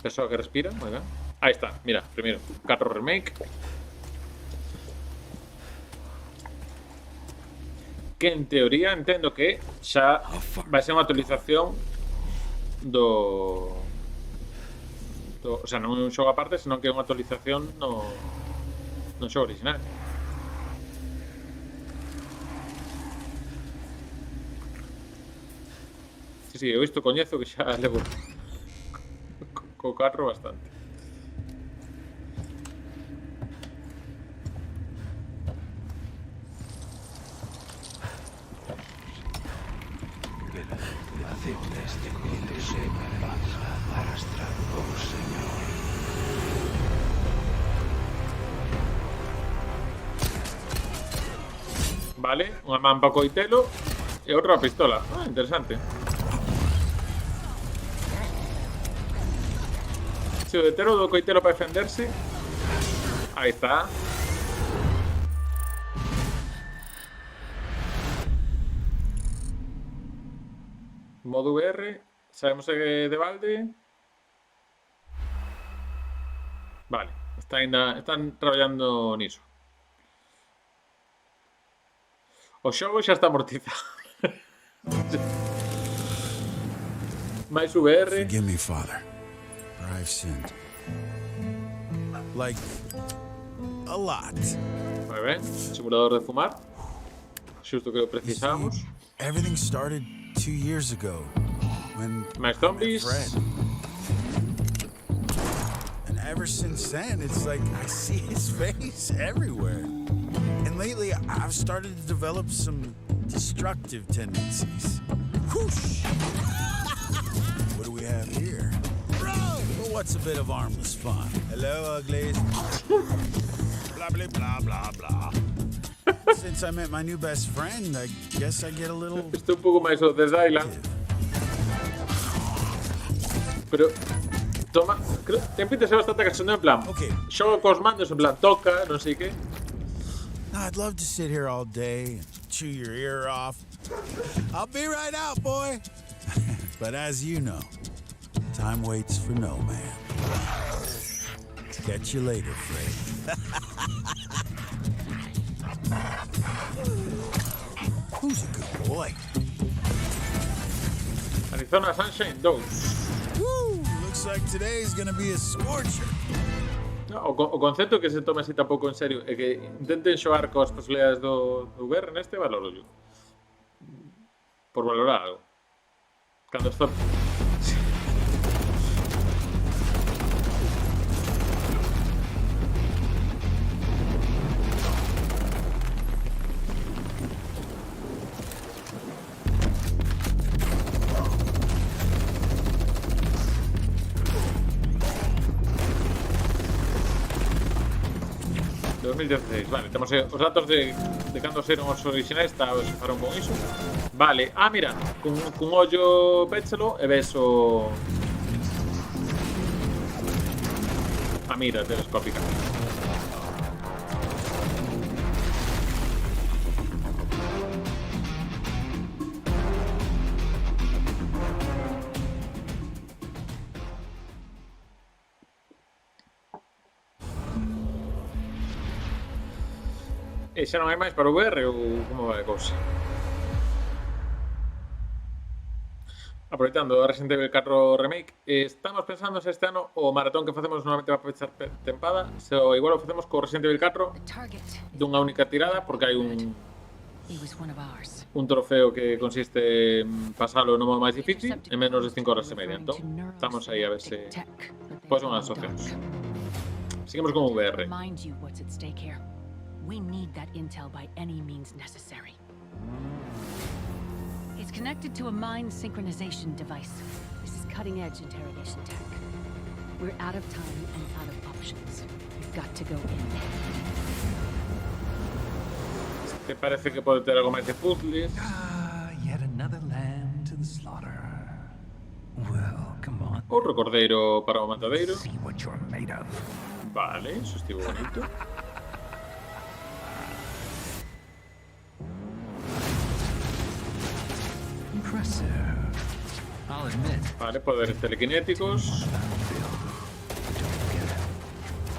S1: Persoa que respira, moi ben. Aí está, mira, primeiro, Carro Remake. Que en teoría entendo que xa vai ser unha actualización do... O sea, non é un xogo aparte, senón que é unha actualización no xogo original. Sí, eu isto coñezo que xa levo co carro bastante. Vale, unha man para coitelo e outra pistola. Ah, interesante. Se o detero do coitelo para defenderse. Aí está. Modo VR. Sabemos que de balde. Vale, están traballando niso. O xogo xa está amortizado. Mais VR.
S22: Forgive me, Father, for I've sinned. Like, a lot.
S1: Moi ben, simulador de fumar. Xusto que o precisamos.
S22: Everything started 2 years ago when
S1: máis zombies.
S22: And ever since then, it's like I see his face everywhere. And lately, I've started to develop some destructive tendencies. Whoosh! What do we have here? Well, what's a bit of armless fun? Hello, uglies. Blah, blah, blah, blah, blah. Since I met my new best friend, I guess I get a little...
S1: Isto un pouco máis o Dead Island. Pero... Toma... Ten pinta de ser bastante cachondeo en plan... Xogo cos mandos en plan toca, non sei que...
S22: I'd love to sit here all day and chew your ear off. I'll be right out, boy. But as you know, time waits for no man. Catch you later, Fred. Who's a good boy?
S1: Arizona Sunshine 2.
S22: Looks like today's gonna be a scorcher.
S1: No, o concepto que se tome así tampouco en serio é que intenten xogar coas posibilidades do VR neste valor yo. Por valorar algo. Cando está... Vale, temos os datos de cando seron os orixinais, está se faron con iso. Vale, mira, cun ollo péchelo e ves o... mira, telescópica. E xa non hai máis para o VR ou como vai a cousa? Aproveitando o Resident Evil 4 Remake, estamos pensando se este ano o maratón que facemos normalmente para pechar tempada, se o igual o facemos co Resident Evil 4 dunha única tirada, porque hai un trofeo que consiste en pasalo no modo máis difícil en menos de 5 horas e media. Entón, estamos aí a ver se pois son as opcións. Seguimos con VR.
S3: We need that intel by any means necessary. It's connected to a mind synchronization device. This is cutting-edge interrogation tech. We're out of time and out of options. We've got to go in.
S1: ¿Te parece que pode ter algo máis de puzzles?
S15: Yet another lamb to the slaughter. Well, come on.
S1: Outro cordeiro para o matadeiro.
S15: See what you're made of.
S1: Vale, eso estivo bonito. Vale, poderes telequinéticos.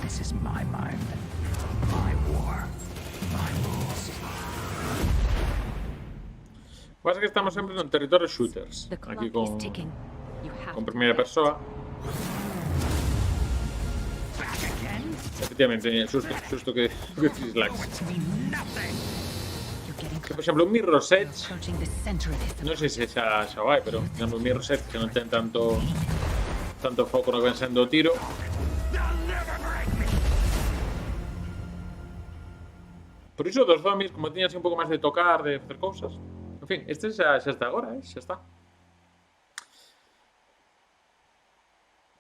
S15: This is my mind, my war, my rules.
S1: Pasa que estamos sempre en territorio shooters. Aquí con primeira persoa. Efectivamente, susto que dislike. Que, por exemplo, un Mirror's Edge non sei se xa vai, pero digamos, un Mirror's Edge que non ten tanto foco no que ven sendo o tiro. Por iso dos zombies, como tiña así un pouco máis de tocar, de facer cousas. En fin, este xa está agora, xa está.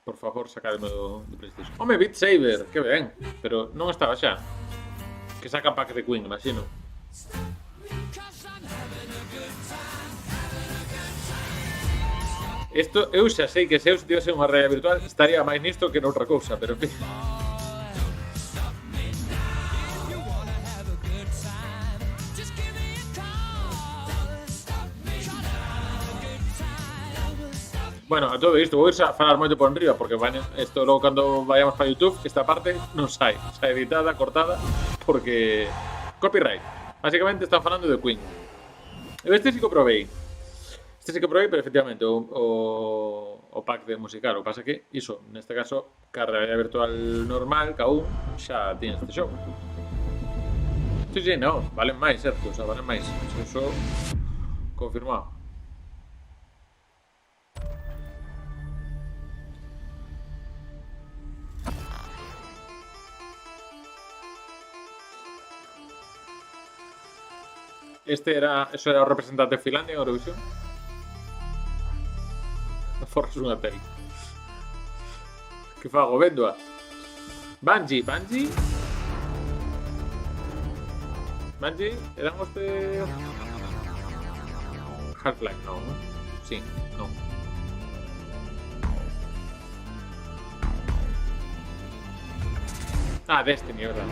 S1: Por favor, sacadme do PlayStation. Home, Beat Saber, que ben, pero non estaba xa. Que saca pack de Queen, imagino. Isto, eu xa sei que se eu tivese unha realidade virtual estaría máis nisto que noutra cousa, pero en fin. Bueno, a todo isto, vou ir a falar moito por enriba, porque isto logo cando vayamos para YouTube, esta parte non sai, xa editada, cortada, porque copyright. Básicamente están falando de Queen. Eu este sí que o probei. Pero efectivamente o pack de musical. O que pasa que iso, neste caso, ca realidade virtual normal, ca un, xa tiña este xogo. Sí, non, valen máis, certo, o sea, valen máis. Eso confirmado. Eso era o representante de Finlandia en Eurovisión. Forras unha tele. Que fago, véndoa. Bungie, eran os de Half-Life, non? Sí, non. Destiny, verdad.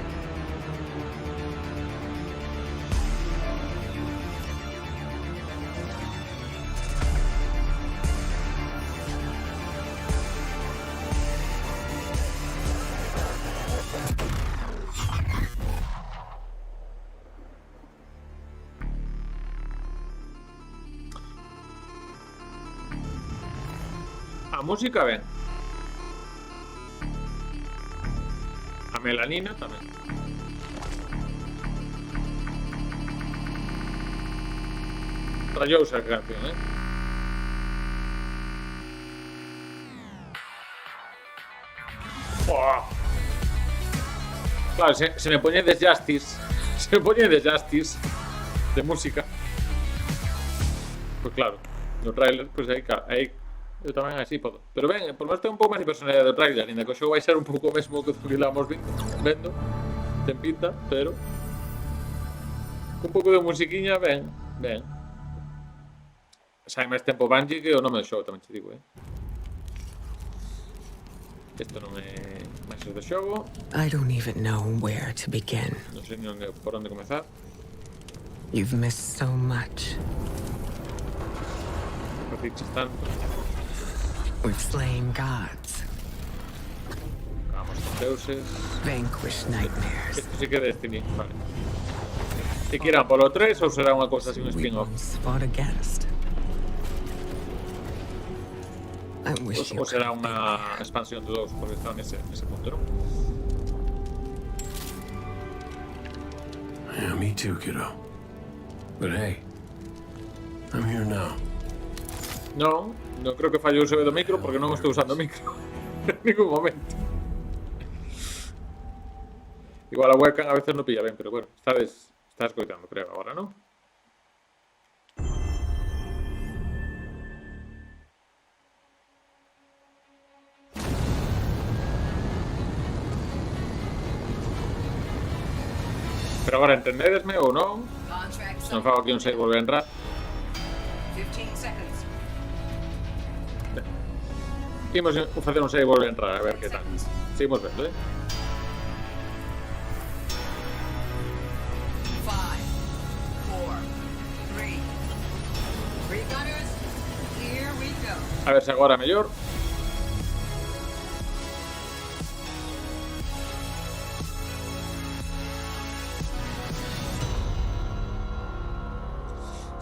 S1: A música ben. A melanina tamén. Rayosa a canción, Oh. Claro, se me ponía The Justice. Se me ponía The Justice de música. Pues claro, no trailer, pues aí eu tamén así podo. Pero ben, por menos ten un pouco máis de personalidade do trailer, ainda que o xogo vai ser un pouco mesmo que o que levamos vendo. Ten pinta, pero un pouco de musiquiña, ben. Sai máis tempo Bungie que o nome do xogo, tamén te digo, Isto non é máis do xogo.
S18: I don't even know where to begin.
S1: Non sei ni por onde comezar.
S18: You've missed so much. We've slain gods.
S1: Vamos con deuses.
S18: Vanquished nightmares.
S1: Isto sí que é Destiny, vale. E que irán polo 3 ou será unha cosa así, un spin-off?
S18: Fought against.
S1: Ou será unha expansión de 2, porque está nese punto, non?
S13: Yeah, me too, kiddo. But hey, I'm here now.
S1: Non creo que falle o USB do micro porque non estou usando o micro en ningún momento. Igual a webcam a veces non pilla ben, pero bueno, estás escoitando, creo, agora, non? Pero agora entendedesme ou non? Se non fago aquí un save volver a entrar.
S18: 15 seconds.
S1: Imos facer un save volver a entrar, a ver que tal. Seguimos vendo,
S18: 5, 4, 3. Regunners, here we go.
S1: A ver se agora mellor.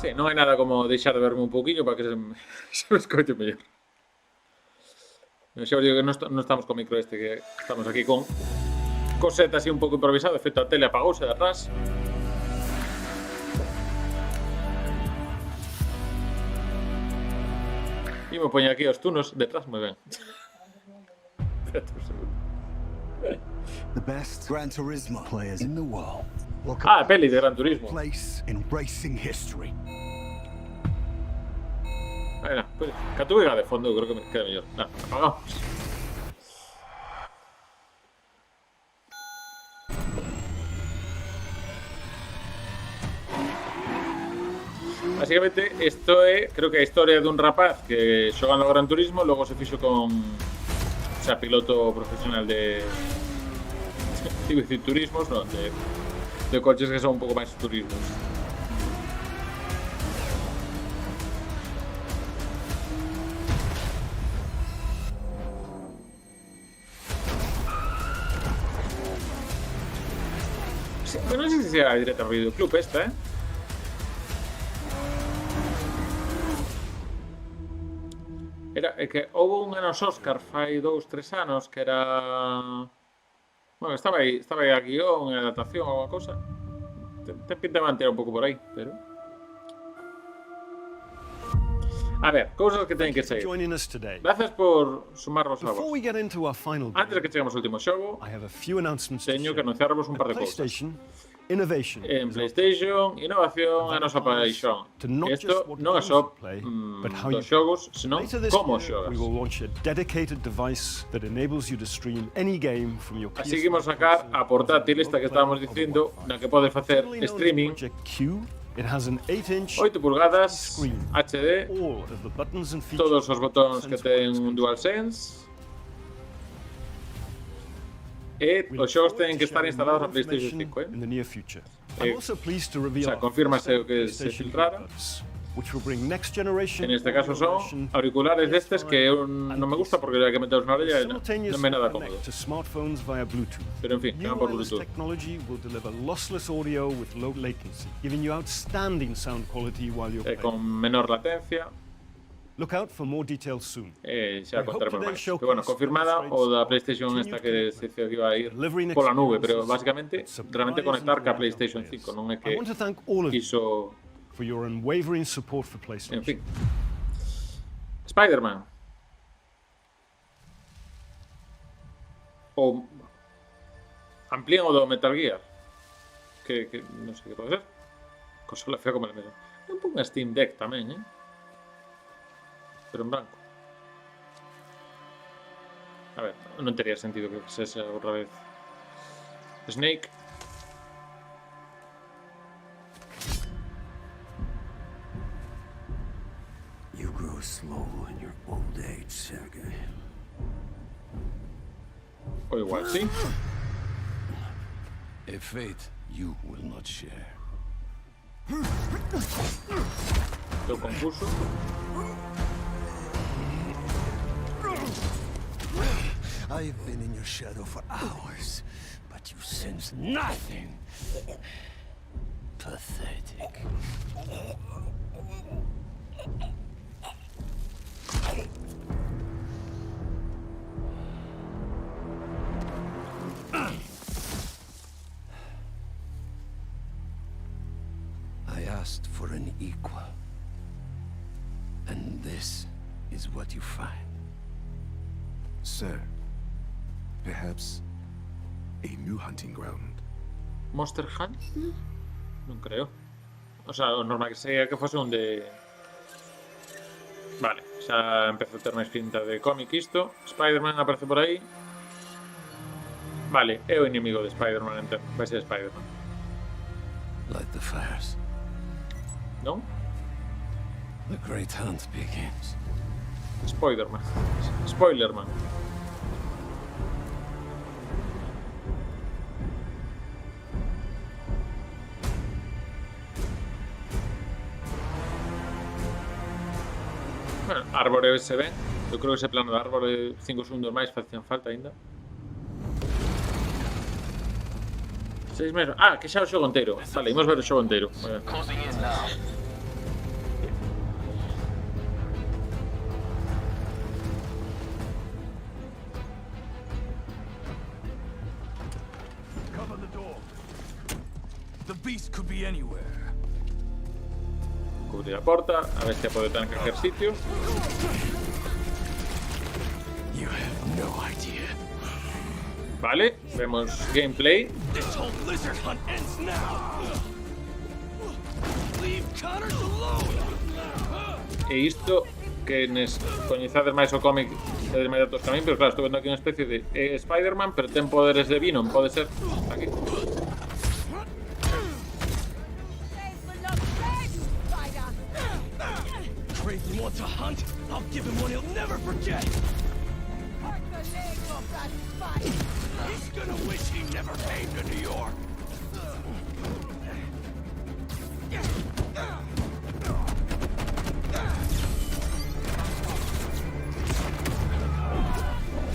S1: Sí, non hai nada como deixar de verme un pouquinho para que se me escoite mellor. Xa os digo que non estamos con micro este, que estamos aquí con coseta así un pouco improvisado. De feito, a tele apagouse de atrás. E me poño aquí os tunos detrás, moi ben.
S15: The best Gran Turismo players in the world.
S1: Peli de Gran Turismo.
S15: Place in racing history.
S1: Pues, que tu de fondo, creo que me queda mellor. Apagamos. Básicamente, isto é, creo que a historia dun rapaz que xogando ao Gran Turismo, logo se fixo con, o sea, piloto profesional de turismos, non, de coches que son un pouco máis turismos. Sí, pero non sei se sea directa ao videoclub esta, É que houve un nos Oscar fai 2-3 anos que era... Bueno, estaba aí a guión, a adaptación ou alguma cosa. Ten pinta de manter un pouco por aí, pero... A ver, cousas que teñen que sair. Gracias por sumarvos a vos. Antes de que chegamos ao último xogo, teño que anunciarvos un par de cousas. En PlayStation, innovación é a nosa paixón. Isto non é só dos xogos, senón como xogas. Así que imos sacar a portátil esta que estábamos dicindo, na que podes facer streaming. 8 pulgadas, HD, todos os botóns que ten un DualSense. E os xogos teñen que estar instalados na PlayStation 5, O sea, confírmase o que se filtrara. En este caso son auriculares destes que non me gusta porque hai que meterlos na orella e non me é nada cómodo. Pero en fin, que van por Bluetooth. E con menor latencia.
S16: Look out for more details soon.
S1: Xa contaremos máis. Pero bueno, confirmada o da PlayStation esta que se dicía que iba a ir pola nube, pero basicamente realmente conectar ca PlayStation 5, non é que quiso...
S16: For your unwavering support for PlayStation.
S1: En fin. Spider-Man. O amplían o do Metal Gear. Que non sei que pode ser. Consola fea como a mesa. É un pouco unha Steam Deck tamén, pero en branco. A ver, non tería sentido que fixese outra vez Snake.
S15: You grow slow in your old age, Sergei.
S1: O igual, sí.
S4: A fate you will not share.
S1: Estou confuso.
S15: I've been in your shadow for hours, but you sense nothing. Pathetic. I asked for an equal, and this is what you find.
S7: Sir, perhaps a new hunting ground.
S1: Monster Hunt? Non creo. O sea, o normal que sería que fose un de... Vale, xa empezou a ter máis pinta de cómic isto. Spider-Man aparece por aí. Vale, é o inimigo de Spider-Man, entendo. Vai ser Spider-Man.
S15: Light the fires.
S1: Non?
S15: The great hunt begins.
S1: Spider-Man. Spoilerman. Bueno, árbore se ven. Eu creo que ese plano de árbore 5 segundos máis facían falta ainda. 6 meses. Ah, que xa o xogo inteiro. Vale, imos ver o xogo inteiro.
S15: Cover the door. The beast could be anywhere.
S1: Cubrir a porta, a bestia pode ter en calquer sitio.
S15: You have no idea.
S1: Vale, vemos gameplay.
S15: This whole lizard hunt ends now. Leave Connors alone.
S1: E isto que nes coñezades máis o cómic de máis datos tamén, pero claro, estou vendo aquí unha especie de Spider-Man, pero ten poderes de Venom, pode ser aquí.
S15: Craven wants a hunt? I'll give him one he'll never forget. He's gonna wish he never came to New York.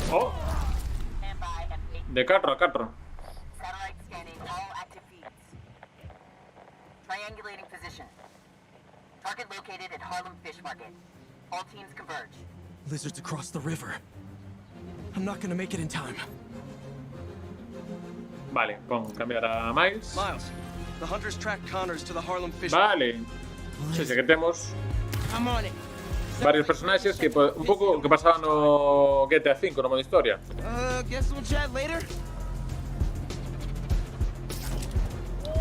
S1: Oh! De carro a carro.
S18: Satellite scanning all active feeds. Triangulating position. Target located at Harlem Fish Market. All teams converge.
S12: Lizards across the river. I'm not gonna make it in time.
S1: Vale, pon cambiar a Miles.
S8: Miles, the hunters tracked Connors to the Harlem Fish.
S1: Vale. Sí, que temos
S8: I'm on it.
S1: varios personaxes que un pouco que pasaban no GTA V, no modo historia.
S8: Guess we'll chat later.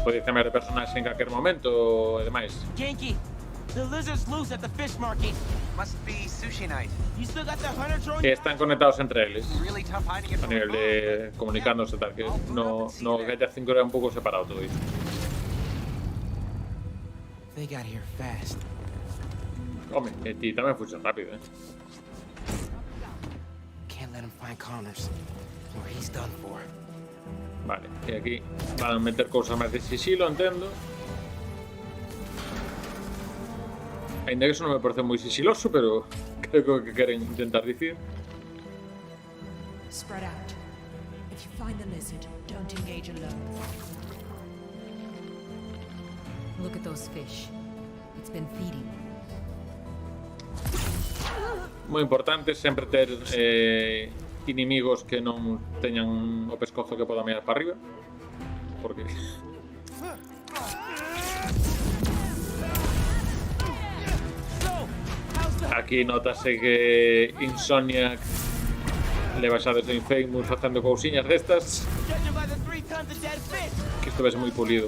S1: Podéis cambiar de personaxe en calquer momento e demais.
S8: Genki, the lizard's loose at the fish market. Must be sushi night. You still got that hunter drone?
S1: E están conectados entre eles.
S8: Really tough hiding it
S1: A nivel de comunicándose tal, que no GTA V era un pouco separado todo isto.
S8: They got here fast.
S1: Home, e ti tamén fuxe rápido,
S8: Can't let him find Connors, or he's done for.
S1: Vale, e aquí van a meter cousas máis de sigilo, entendo. Ainda que eso non me parece moi sigiloso, pero creo que queren intentar dicir.
S23: Spread out. If you find the lizard, don't engage alone.
S3: Look at those fish. It's been feeding.
S1: Moi importante sempre ter inimigos que non teñan o pescozo que poda mirar para arriba, porque aquí notase que Insomniac leva xa desde Infamous facendo cousiñas destas, que isto ves moi pulido.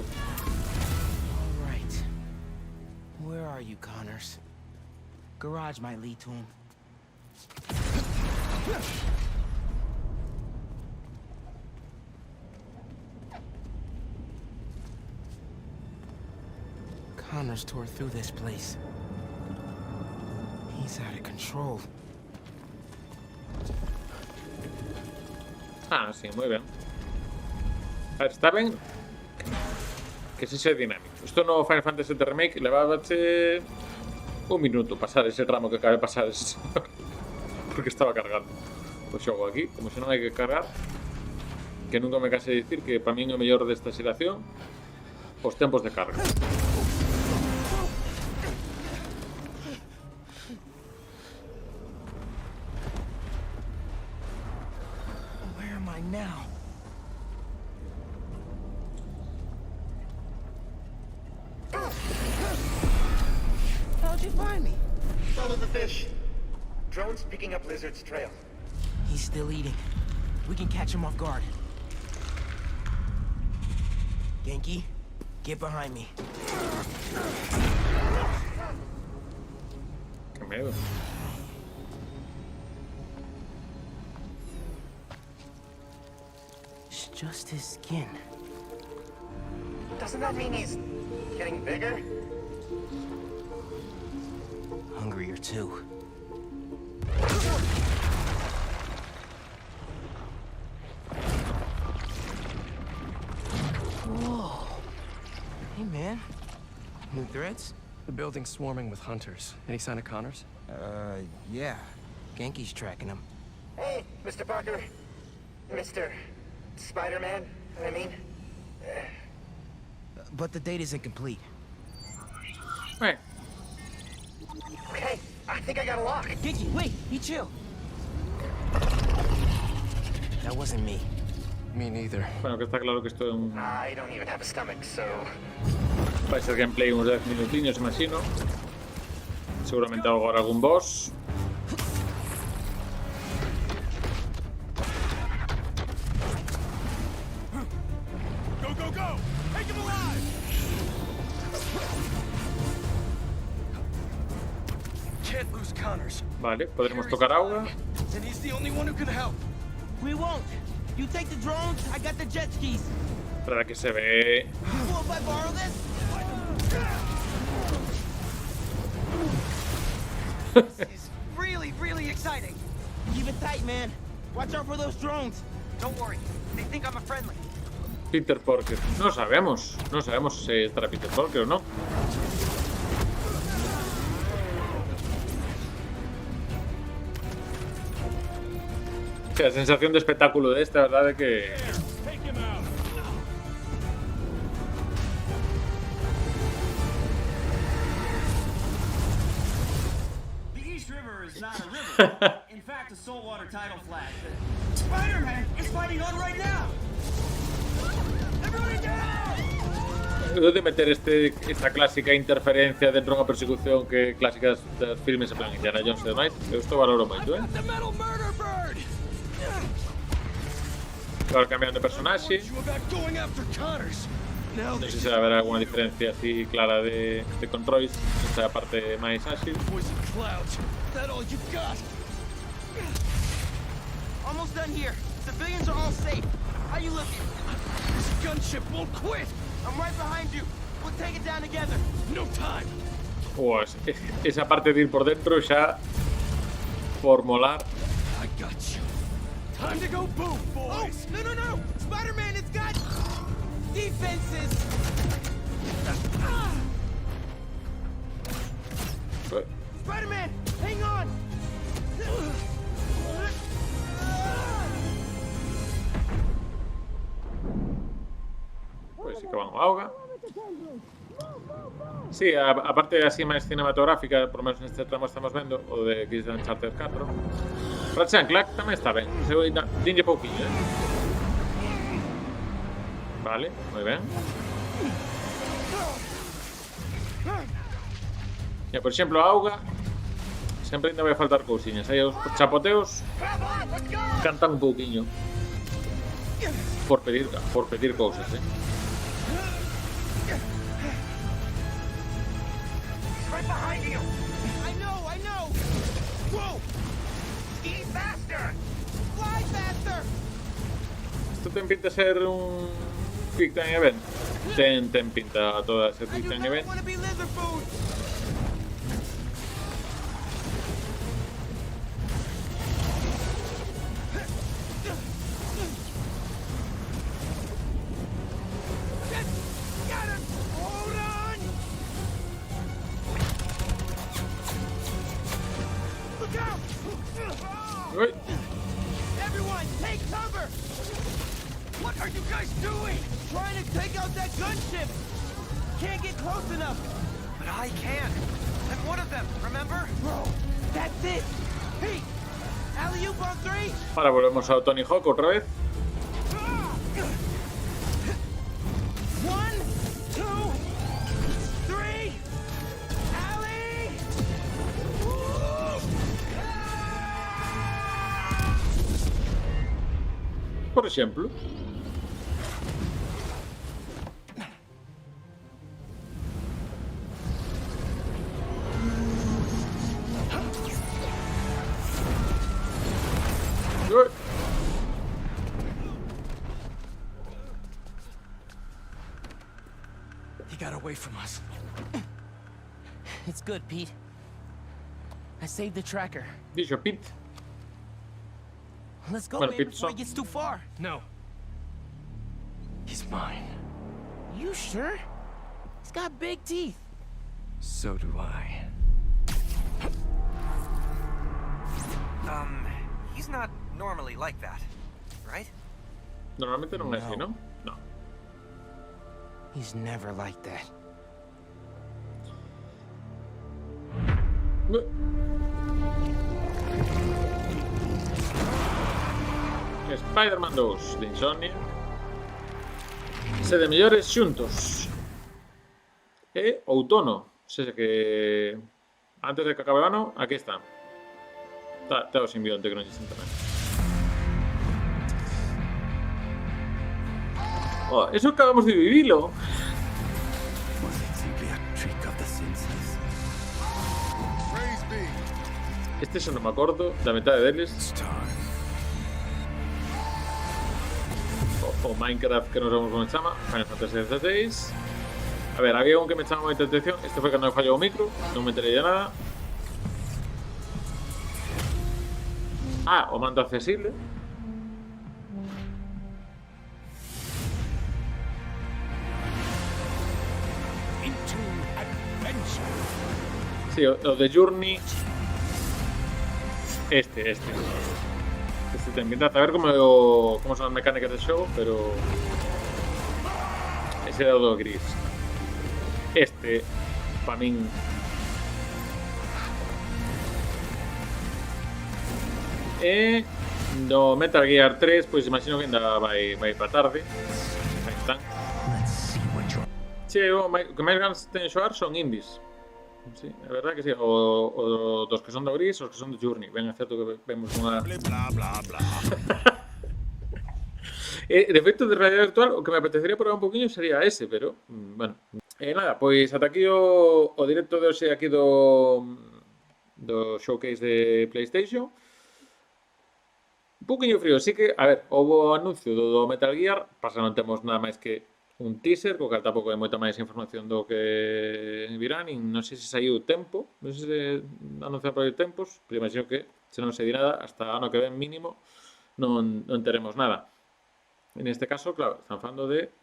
S8: Right. Where are you, Connors? Garage might lead to him. Connors tore through this place. He's out of control.
S1: Ah, sí, muy bien. A ver, está ben que se sea dinámico. Isto no Final Fantasy VII Remake levábache un minuto pasar ese tramo que acaba de pasar ese señor, porque estaba cargando o xogo aquí, como se non hai que cargar, que nunca me case de dicir que para min o mellor desta xeración os tempos de carga.
S8: Where am I now? How'd you find me?
S2: Follow the fish. Drone's picking up Lizard's trail.
S8: He's still eating. We can catch him off guard. Genki, get behind me.
S1: Qué miedo.
S8: It's just his skin.
S2: Doesn't that mean he's getting bigger?
S8: Hungrier too. Whoa. Hey, man. New threats?
S12: The building's swarming with hunters. Any sign of Connors?
S8: Yeah. Genki's tracking him.
S2: Hey, Mr. Parker. Mr. Spider-Man, I mean.
S8: But the data's incomplete.
S1: Right.
S2: Okay, I think I got a lock.
S8: Genki, wait! Be chill! That wasn't me.
S12: Me neither.
S1: Bueno, que está claro que esto é un...
S2: I don't even have a stomach, so...
S1: vai ser gameplay uns 10 minutiños, imagino. Seguramente agora algún boss.
S4: Go, go, go! Take him alive!
S12: Can't lose Connors.
S1: Vale, podremos tocar agua.
S12: And he's the only one who can help.
S8: We won't! You take the drones, I got the jet skis.
S1: Espera que se ve...
S8: Cool if I borrow this? This is really, really exciting. Keep it tight, man. Watch out for those drones.
S2: Don't worry, they think I'm a friendly.
S1: Peter Parker. No sabemos. No sabemos si estará Peter Parker o no. La sensación de espectáculo de esta, verdad, de que...
S10: The East River is not a river. In fact, a saltwater tidal flat. Spider-Man is fighting on right now. Everybody down!
S1: De meter esta clásica interferencia dentro dunha persecución que clásicas dos filmes en plan Indiana Jones e demais. Eu isto valoro moito, Claro, cambiando de personaxe. Non sei se vai haber alguna diferencia así clara de controis nesta parte máis áxil.
S8: Almost done here. Civilians are all safe. How you looking? This gunship won't quit. I'm right behind you. We'll take it down together. No time.
S1: Pues esa parte de ir por dentro xa por molar.
S12: I got you. Time to go boom, boys.
S8: Oh, no. Spider-Man has got defenses. Spider-Man, hang on.
S1: Pues sí que van auga. Sí, a parte así máis cinematográfica, por lo menos neste tramo estamos vendo, o de que é Uncharted 4. Ratchet & Clank tamén está ben. Dinlle pouquinho, Vale, moi ben. E, por exemplo, a auga sempre ainda vai faltar cousiñas. Aí os chapoteos cantan un pouquiño. Por pedir cousas,
S2: Right behind you! I know! Whoa! Ski faster! Fly faster!
S1: Isto ten pinta de ser un Quick Time Event. Ten pinta a toda ser Quick Time Event. Uy.
S8: Everyone, take cover! What are you guys doing? Trying to take out that gunship! Can't get close enough! But I can! I'm one of them, remember? Bro, that's it! Hey! Alley-oop on 3!
S1: Ahora volvemos a Tony Hawk otra vez.
S8: 1, 2, 3! Alley!
S1: Por exemplo. Uy.
S8: He got away from us. It's good, Pete. I saved the tracker.
S1: Dixo Pete.
S8: Let's go,
S1: Well,
S8: man,
S1: Pete
S8: before he
S1: son.
S8: gets too far.
S13: No. He's mine.
S8: You sure? He's got big teeth.
S13: So do I.
S5: He's not normally like that, right?
S1: Normalmente non é así, ¿no? No.
S8: He's never like that.
S1: Spider-Man 2 de Insomnia. Se de mellores xuntos. E outono. Se que antes de que acabe o ano, aquí está. Está o simbionte que non dixen tamén. Oh, eso acabamos de vivilo.
S15: Was it simply a trick of the senses?
S1: Este xa non me acordo da metade deles. O Minecraft que non sabemos como se chama. Final Fantasy XVI. A ver, había un que me chama moita atención. Este foi cando me fallou o micro. Non me enterei de nada. Ah, o mando accesible.
S15: Into adventure.
S1: Sí, o de Journey. Este ten pinta. A ver como son as mecánicas de xogo, pero ese é o do gris. Este, pa min, e do Metal Gear 3, pois imagino que ainda vai para tarde. Aí están. Sí, o que máis ganas teño xogar son indies. Sí, a verdade que sí, o dos que son do gris, os que son do Journey. Ben, é certo que vemos unha...
S22: Bla, bla, bla.
S1: De feito, de realidade virtual, o que me apetecería probar un poquinho sería ese, pero, bueno. Nada, pois ata aquí o directo de hoxe aquí do showcase de PlayStation. Un poquinho frío, sí que, a ver, houve o anuncio do Metal Gear, pasa non temos nada máis que un teaser, co cal tampouco hai moita máis información do que virá, nin non sei se saiu tempo, non sei se anunciaron por aí tempos, pero imagino que se non se di nada, hasta ano que ven mínimo non teremos nada. En este caso, claro, están falando de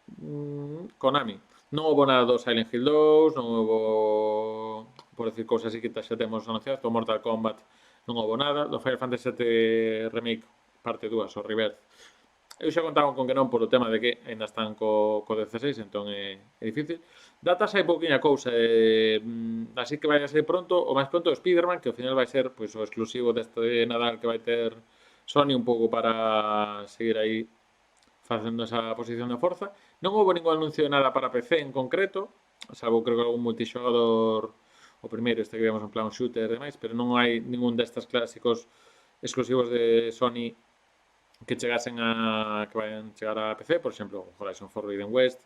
S1: Konami. Non houve nada do Silent Hill 2, non houve, por decir cousas así que xa temos anunciado, do Mortal Kombat non houve nada, do Final Fantasy VII Remake parte 2, o Rebirth, Eu xa contaban con que non polo tema de que ainda están co 16, entón é difícil. Datas hai pouquiña cousa, así que vai a ser pronto, o máis pronto o Spider-Man, que ao final vai ser pois, o exclusivo deste Nadal que vai ter Sony un pouco para seguir aí facendo esa posición de forza. Non houve ningún anuncio de nada para PC en concreto, salvo creo que algún multixogador, o primeiro este que vemos en plan shooter e demais, pero non hai ningún destes clásicos exclusivos de Sony que chegasen que vayan chegar a PC, por exemplo, Horizon Forbidden West,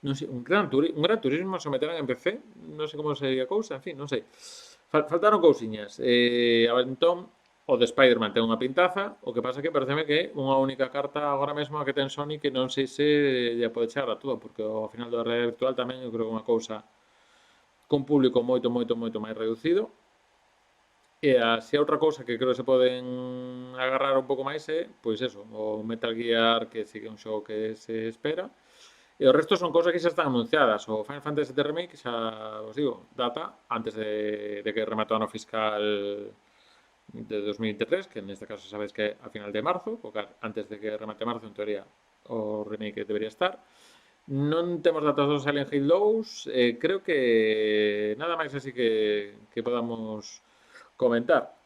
S1: non sei, un gran turismo se meterán en PC, non sei como sería a cousa, en fin, non sei. Faltaron cousiñas. Entón, o de Spider-Man ten unha pintaza, o que pasa que pareceme que unha única carta agora mesmo a que ten Sony que non sei se lle pode chegar a todo, porque ao final da realidade virtual tamén eu creo que é unha cousa con público moito máis reducido. E así outra cousa que creo que se poden agarrar un pouco máis é, pois eso, o Metal Gear, que sí que é un xogo que se espera. E o resto son cousas que xa están anunciadas. O Final Fantasy VII Remake, xa os digo, data antes de que remate o ano fiscal de 2023, que neste caso sabes que é a final de marzo, porque antes de que remate marzo, en teoría, o remake debería estar. Non temos datos do Silent Hill 2, creo que nada máis así que podamos comentar.